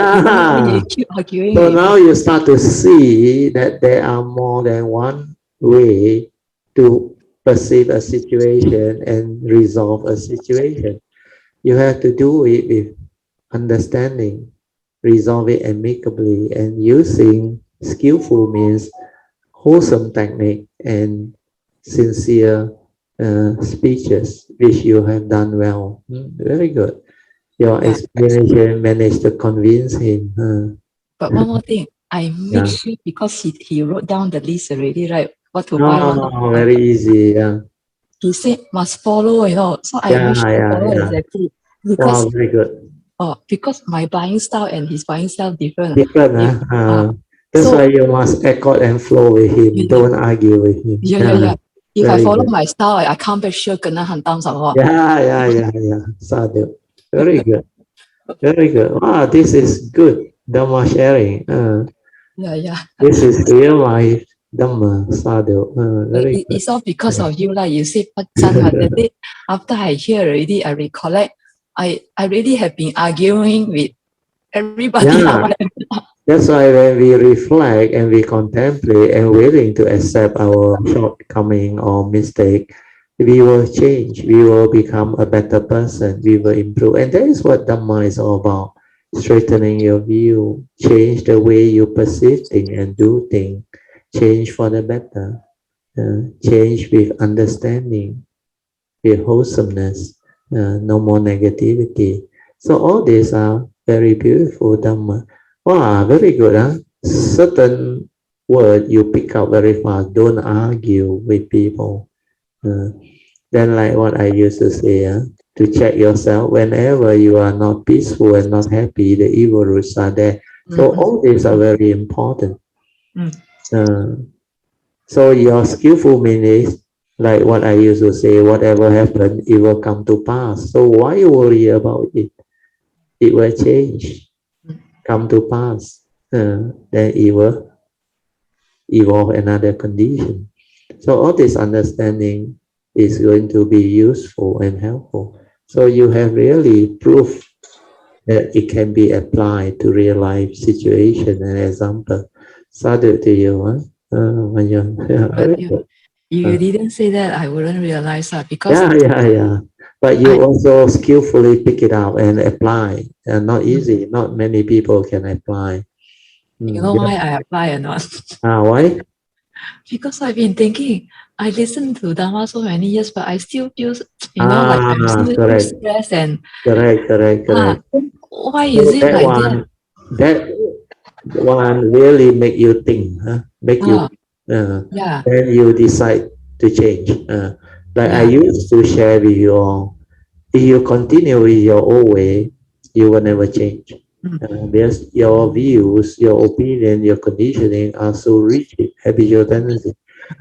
keep arguing. So now you start to see that there are more than one way to perceive a situation and resolve a situation. You have to do it with understanding, resolve it amicably, and using skillful means, wholesome technique, and sincere speeches, which you have done well. Very good. Your explanation managed to convince him. But one more thing, I make sure, because he wrote down the list already, right? What to buy. Very easy. He said must follow, you know. So I make sure follow exactly. Because, very good. Because my buying style and his buying style different. That's why you must accord and flow with him. Don't argue with him. If I follow my style, I come back sure kena hantam sama. Sadhu. Very good. Very good. Wow, this is good. Dhamma sharing. This is real life Dhamma, Sadhu. Very good. It's all because of you, like you said, after I hear already, I recollect, I really have been arguing with everybody. That's why when we reflect and we contemplate and willing to accept our shortcoming or mistake, we will change. We will become a better person. We will improve. And that is what Dhamma is all about. Straightening your view, change the way you perceive things and do things, change for the better, change with understanding, with wholesomeness, no more negativity. So all these are very beautiful Dhamma. Wow, very good. Huh? Certain word you pick up very fast. Don't argue with people. Uh, then like what I used to say, to check yourself whenever you are not peaceful and not happy, the evil roots are there. So all these are very important. Uh, so your skillful means like what I used to say, whatever happened, it will come to pass. So why you worry about it? It will change, come to pass. Then it will evolve another condition. So all this understanding is going to be useful and helpful. So you have really proof that it can be applied to real life situation and example. Sadhu to you, huh? Yeah, very But good. you didn't say that, I wouldn't realize that because Yeah. But you I, also skillfully pick it up and apply. Not easy. Not many people can apply. you know why I apply or not? Why? Because I've been thinking, I listened to Dharma so many years, but I still feel, like I'm still too Correct. stressed and Correct. why is So it like that? that one really make you think, huh? Make you, Ah, yeah, then you decide to change. Like I yeah, used to share with you all, if you continue with your old way, you will never change. Because your views, your opinion, your conditioning are so rigid, habitual tendency.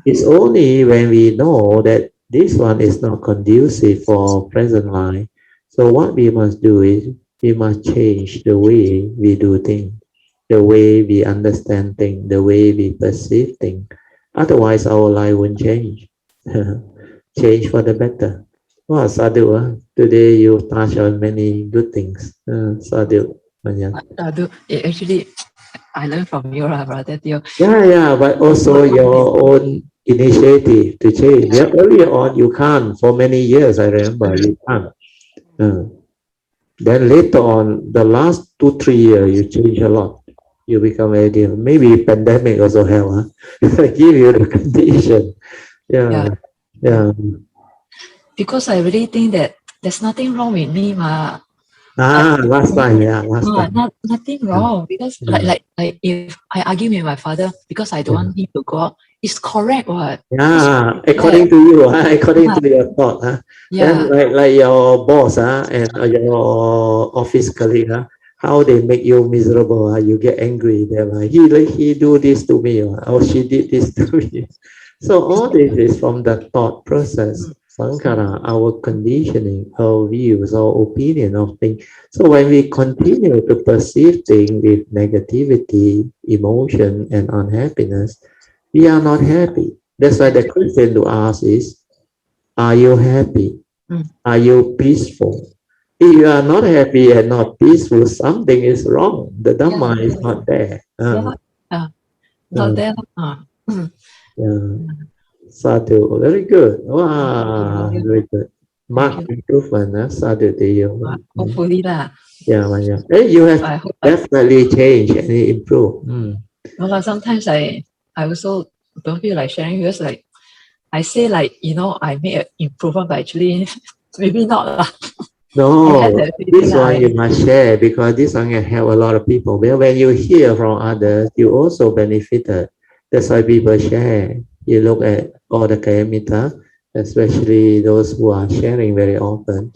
It's only when we know that this one is not conducive for present life. So what we must do is we must change the way we do things, the way we understand things, the way we perceive things. Otherwise, our life won't change. Change for the better. Wow, Sadhu, today you touch on many good things. Sadhu, Manyan. actually, I learned from you, brother Teo. Yeah, but also your own initiative to change. Yeah, earlier on you can't. For many years, I remember you can't. Uh, then later on, the last 2, 3 years, you change a lot. You become very different. Maybe pandemic also help. Give you the condition. Yeah, Yeah. because I really think that there's nothing wrong with me, ma. Last time, last time. Nothing Yeah. wrong because Yeah. if I argue with my father because I don't Yeah. want him to go out, it's correct what? According to you, according Ah, to your thought, then yeah, like your boss, and your office colleague, how they make you miserable, you get angry. They're like, he do this to me, or she did this to me. So all this is from the thought process, sankara, our conditioning, our views, our opinion of things. So when we continue to perceive things with negativity, emotion, and unhappiness, we are not happy. That's why the question to ask is, are you happy? Are you peaceful? If you are not happy and not peaceful, something is wrong. The yeah, Dhamma is not there. yeah, yeah. Not Uh, there. uh, Sadhu, very good. Thank Wow, you. very good. Thank Mark you. improvement, sadhu to you. Hopefully lah. Yeah. Hey, you have I hope definitely changed and improved. no lah. Sometimes I also don't feel like sharing because like I say like I made an improvement, but actually maybe not lah. I had No, that feeling this lah. one you must share because this one can help a lot of people. Well, when you hear from others, you also benefited. That's why people share. You look at all the Kayamita, especially those who are sharing very often.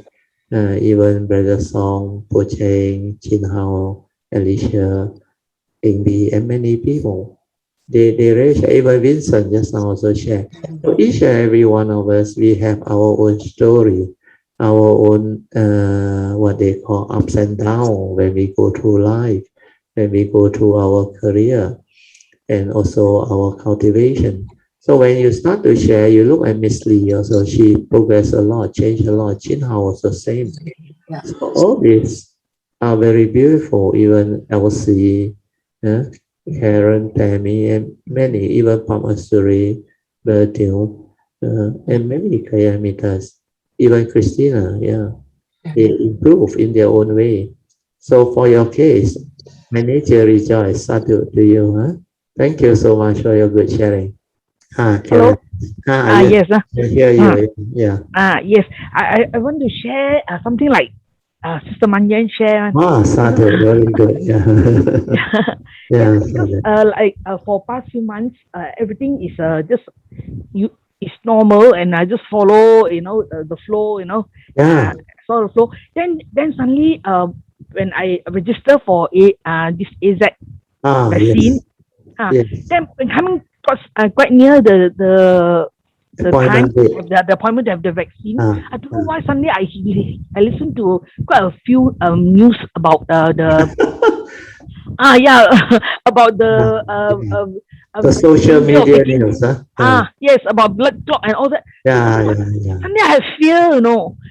Even Brother Song, Po Cheng, Chin Hao, Alicia, Ingbi, and many people. They really share. Even Vincent just now also share. So each and every one of us, we have our own story, our own what they call ups and downs when we go through life, when we go through our career, and also our cultivation. So when you start to share, you look at Miss Lee also, she progressed a lot, changed a lot. Chin Hao was the same. Yeah. So all these are very beautiful, even Elsie, uh, Karen, Tammy, and many, even Pamasuri, Bertil, and many Kayamitas, even Christina, they improve in their own way. So for your case, my nature rejoice, sadhu to you. Thank you so much for your good sharing. Karen. Yes. Yes. I hear you. Yeah. Yes. I want to share something like Sister Manyan share. Sadhu, very good. Yeah. Yes, Yeah, because Sadhu. like for past few months, everything is just you it's normal, and I just follow the flow, Yeah. follow the flow. Then suddenly when I register for this AZ vaccine, Yes. uh, Yes. then when coming quite near the time Appointment date. of the appointment to have the vaccine, Ah, I don't know why suddenly I listened to quite a few news about the yeah about ah, the yeah. The social danger of media taking news, huh? yes, about blood clot and all that. I don't Yeah, know why. yeah, yeah. Suddenly I have fear, which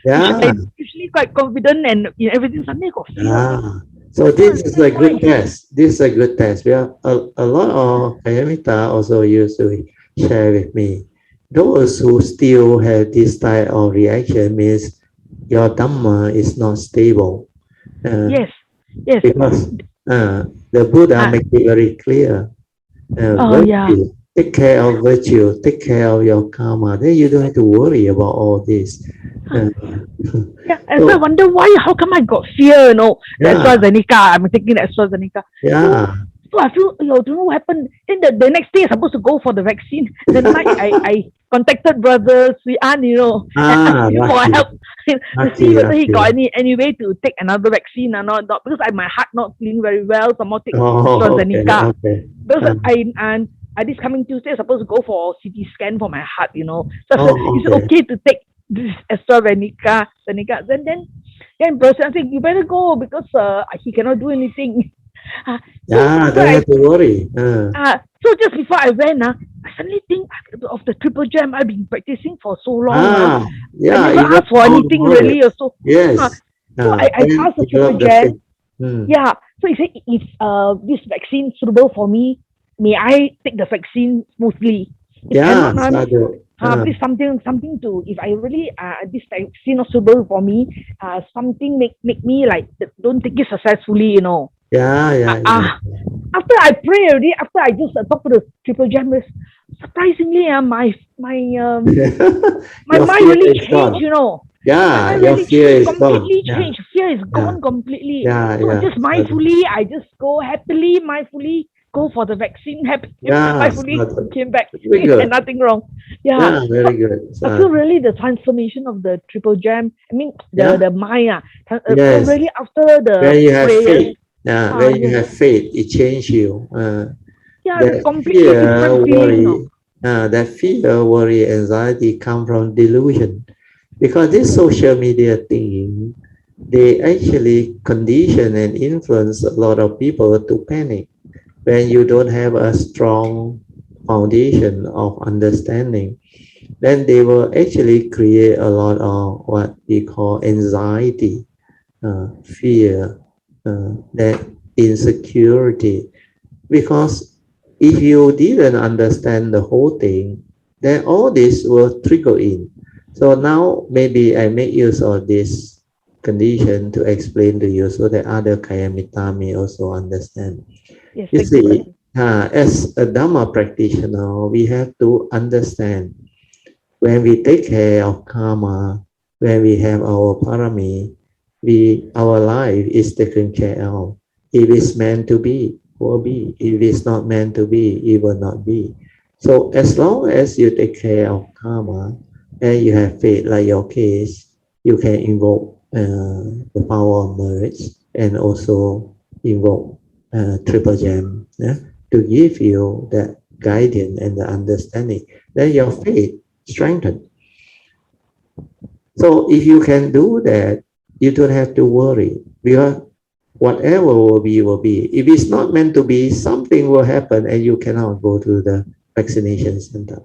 Yeah, I'm usually quite confident and in everything. Suddenly I got fear. yeah. So I don't this is understand a why. good test. This is a good test. We are a lot of Kayamita also used to share with me. Those who still have this type of reaction means your Dhamma is not stable. Uh, Yes, yes. because the Buddha Ah, make it very clear. oh yeah. Virtue, take care of virtue, take care of your karma. Then you don't have to worry about all this. Ah, Uh, yeah, and so I so wonder why. How come I got fear? The yeah, AstraZeneca. I'm taking the AstraZeneca. So, yeah. so I feel, don't know what happened. Then the next day, I'm supposed to go for the vaccine. The night, I contacted brother Sri An, and asked him for Lucky, help to lucky, see whether he lucky. got any way to take another vaccine or not. Because my heart not feeling very well, so I'm not take Oh, okay, AstraZeneca. okay. Because Uh, this coming Tuesday, I'm supposed to go for CT scan for my heart. So I said, oh, is it okay. okay to take this AstraZeneca? Then person said, you better go because he cannot do anything. Uh, so Yeah, so don't I have to worry. so just before I went, I suddenly think of the triple jam I've been practicing for so long. I yeah, never even asked for all anything really. knowledge. So uh, Yes. so I Then passed the triple develop the jam. faith. Hmm. Yeah. So he said, if this vaccine suitable for me, may I take the vaccine smoothly? If Yeah, cannot, Sadhu. please something to, if I really this vaccine not suitable for me, something make me like don't take it successfully. Yeah, Uh, yeah, uh, yeah. After I pray already, after I just talk to the triple jammers, surprisingly, my Your mind fear really is changed. gone. My Yeah, mind your really fear is gone. completely Yeah, changed. Fear is yeah, gone completely. yeah, So I yeah. just Sadhu. mindfully, I just go happily, mindfully go for the vaccine. Happy, Yeah, mindfully Sadhu. came back Very and good. nothing wrong. Yeah. Yeah, So very good. I feel Sadhu. really the transformation of the triple jam. I mean Yeah, the Maya. So yes. really after When the you have prayers, faith, when you yes, have faith, it changes you. yeah, That completely fear, different feeling. worry, anxiety come from delusion. Because this social media thing, they actually condition and influence a lot of people to panic when you don't have a strong foundation of understanding. Then they will actually create a lot of what we call anxiety, fear, that insecurity. Because if you didn't understand the whole thing, then all this will trickle in. So now maybe I make use of this condition to explain to you so that other Kayamita may also understand. Yes, You thank you, see, brother. as a Dhamma practitioner, we have to understand when we take care of karma, when we have our parami, our life is taken care of. If it's meant to be, will be. If it's not meant to be, it will not be. So as long as you take care of karma and you have faith, like your case, you can invoke the power of marriage and also invoke triple gem, yeah, to give you that guidance and the understanding. Then your faith strengthened. So if you can do that, you don't have to worry because whatever will be, will be. If it's not meant to be, something will happen and you cannot go to the vaccination center.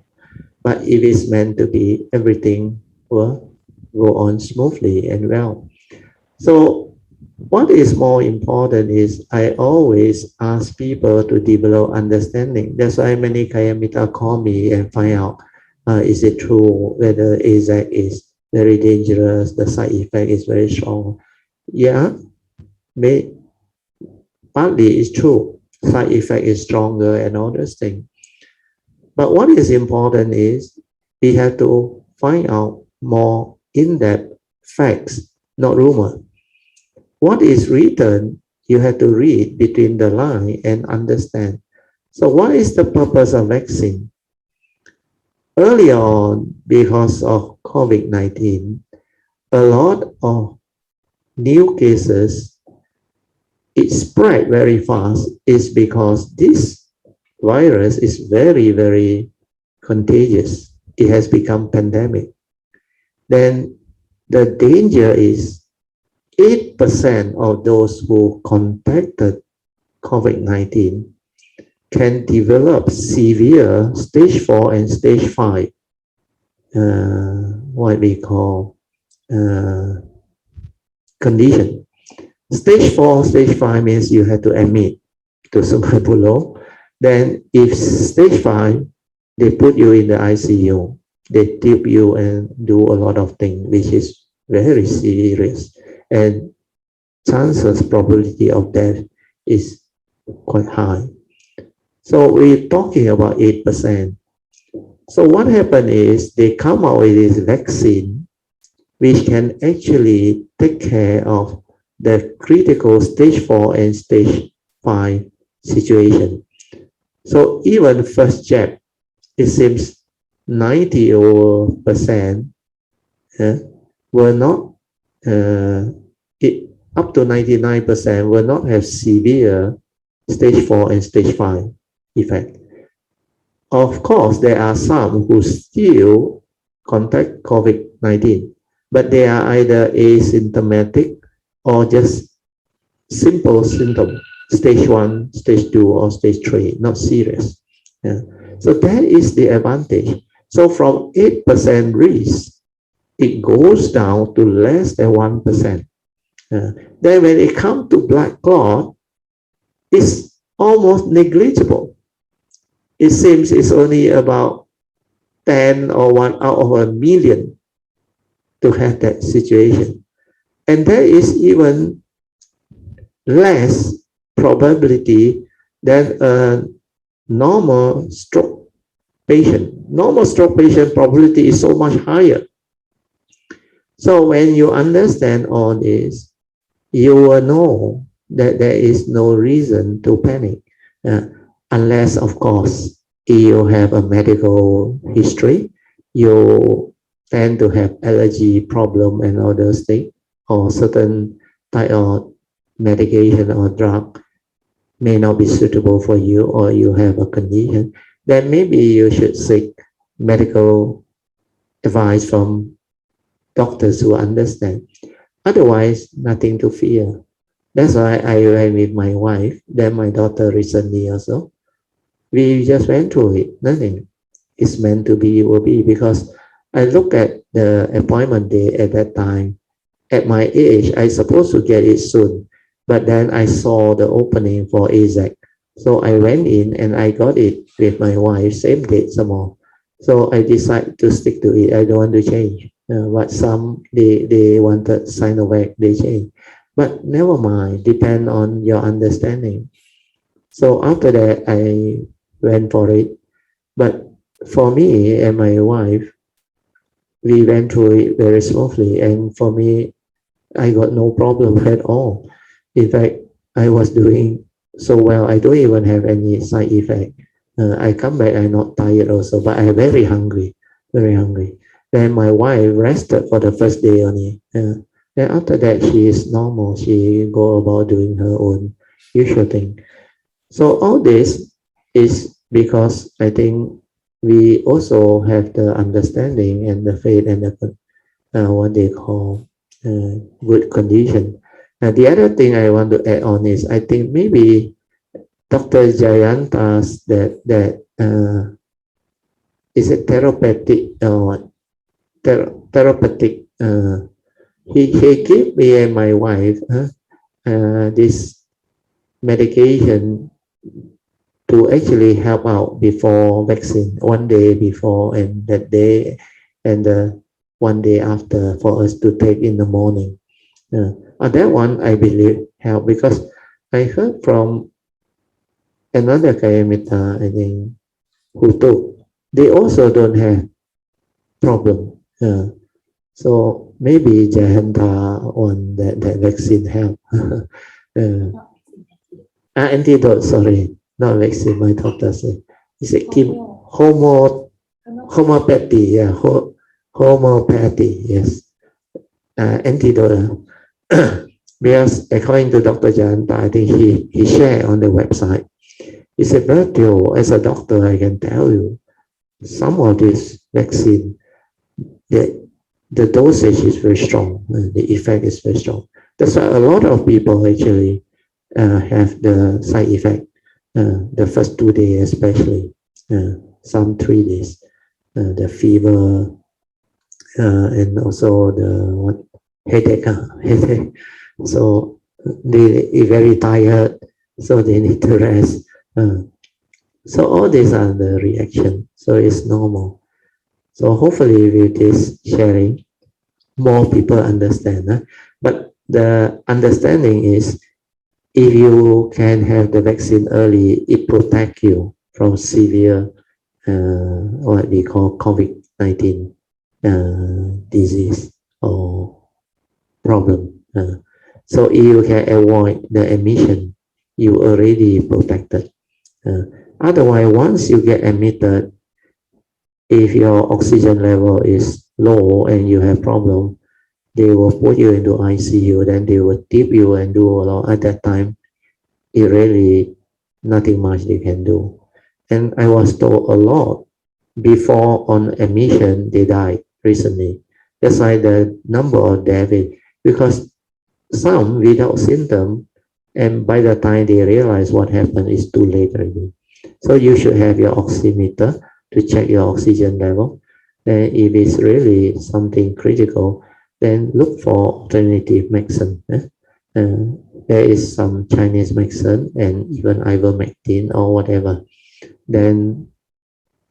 But if it's meant to be, everything will go on smoothly and well. So what is more important is I always ask people to develop understanding. That's why many Kayamita call me and find out, is it true whether AZAC is very dangerous, the side effect is very strong. Yeah, may, partly it's true. Side effect is stronger and all those things. But what is important is we have to find out more in-depth facts, not rumor. What is written, you have to read between the line and understand. So what is the purpose of vaccine? Early on, because of COVID-19, a lot of new cases, it spread very fast, is because this virus is very, very contagious. It has become pandemic. Then the danger is 8% of those who contacted COVID-19 can develop severe stage 4 and stage 5, what we call condition. Stage 4, stage 5 means you have to admit to Sungai Buloh. Then if stage 5, they put you in the ICU. They tube you and do a lot of things, which is very serious. And chances, probability of death is quite high. So we're talking about 8%. So what happened is they come out with this vaccine, which can actually take care of the critical stage 4 and stage 5 situation. So even first jab, it seems 90% will not, up to 99% will not have severe stage 4 and stage 5 effect. Of course, there are some who still contact COVID-19, but they are either asymptomatic or just simple symptom, stage 1, stage 2, or stage 3, not serious. Yeah. So that is the advantage. So from 8% risk, it goes down to less than 1%. Then when it comes to blood clot, it's almost negligible. It seems it's only about 10 or 1 out of a million to have that situation. And there is even less probability than a normal stroke patient. Normal stroke patient probability is so much higher. So when you understand all this, you will know that there is no reason to panic, unless, of course, you have a medical history, you tend to have allergy problem and all those things, or certain type of medication or drug may not be suitable for you, or you have a condition, then maybe you should seek medical advice from doctors who understand. Otherwise, nothing to fear. That's why I went with my wife, then my daughter recently also. We just went through it, nothing. It's meant to be, will be, because I look at the appointment day at that time. At my age, I supposed to get it soon, but then I saw the opening for AZAC. So I went in and I got it with my wife, same date some more. So I decided to stick to it. I don't want to change. But some, they wanted Sinovac, they changed. But never mind, depend on your understanding. So after that, I went for it. But for me and my wife, we went through it very smoothly. And for me, I got no problem at all. In fact, I was doing so well. I don't even have any side effect. I come back, I'm not tired also, but I'm very hungry, very hungry. Then my wife rested for the first day only. Then after that, she is normal. She go about doing her own usual thing. So all this is because I think we also have the understanding and the faith and the what they call good condition. The other thing I want to add on is I think maybe Dr. Jayanta's that is a therapeutic therapeutic. He gave me and my wife this medication to actually help out before vaccine, one day before and that day and one day after for us to take in the morning. That one I believe helped because I heard from another Kayamita, I think, who took they also don't have problem. So maybe Jayanta on that vaccine help. Antidote, sorry, not vaccine, my doctor said. He said homeopathy, yeah, homeopathy, yes. Antidote. Because according to Dr. Jayanta, I think he shared on the website. He said, Bertio, as a doctor, I can tell you, some of this vaccine, the dosage is very strong, the effect is very strong. That's why a lot of people actually have the side effect, the first 2 days especially, some 3 days, the fever, and also the headache. So they are very tired, so they need to rest. So all these are the reaction, so it's normal. So hopefully with this sharing, more people understand. But the understanding is, if you can have the vaccine early, it protects you from severe, what we call COVID-19 disease or problem. So if you can avoid the admission, you already protected. Otherwise, once you get admitted, if your oxygen level is low and you have problem, they will put you into ICU, then they will tip you and do a lot. At that time, it really nothing much they can do. And I was told a lot before on admission, they died recently. That's why the number of deaths, because some without symptom, and by the time they realize what happened, it's too late already. So you should have your oximeter to check your oxygen level. Then if it's really something critical, then look for alternative medicine. There is some Chinese medicine and even ivermectin or whatever. Then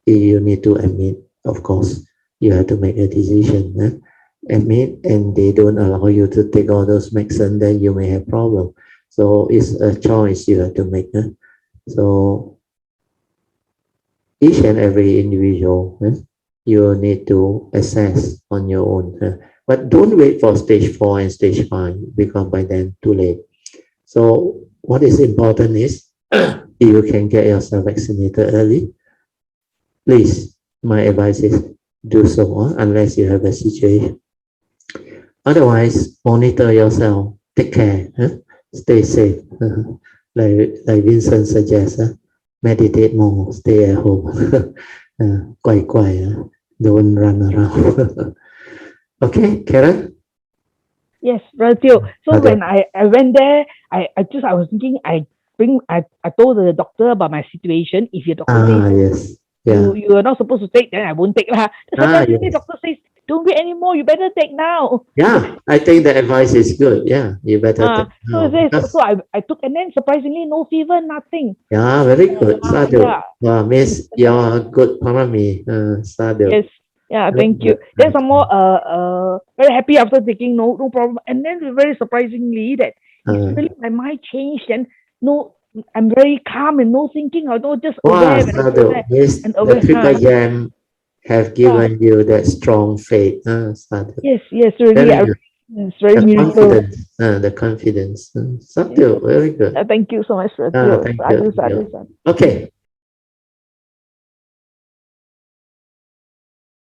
if you need to admit, of course, you have to make a decision. Admit, and they don't allow you to take all those medicine, then you may have problem. So it's a choice you have to make. So each and every individual, you need to assess on your own. But don't wait for stage 4 and stage 5, because by then too late. So what is important is, if you can get yourself vaccinated early, please, my advice is do so, unless you have a situation. Otherwise, monitor yourself, take care, stay safe. Like Vincent suggests, meditate more, stay at home. Quiet, don't run around. Okay, Karen? Yes, Teo. So when I went there, I was thinking I told the doctor about my situation. If your doctor says Yes. Yeah. you are not supposed to take, then I won't take lah. Surprisingly, Yes. doctor says don't wait anymore. You better take now. Yeah, I think the advice is good. Yeah, you better take So now. so I took, and then surprisingly no fever, nothing. Yeah, very good. Sadhu. Yeah. Miss, you're good parami. Sadhu. Yes. Yeah, thank you. Then some more very happy after taking, no problem. And then very surprisingly that it's really my mind changed, and no, I'm very calm and no thinking, although just aware. Sadhu. Miss, the triple jam have given you that strong faith. Sadhu. Yes, really. It's very miracle. The confidence. Sadhu, very good. Thank you so much, sir. Thank you. Okay.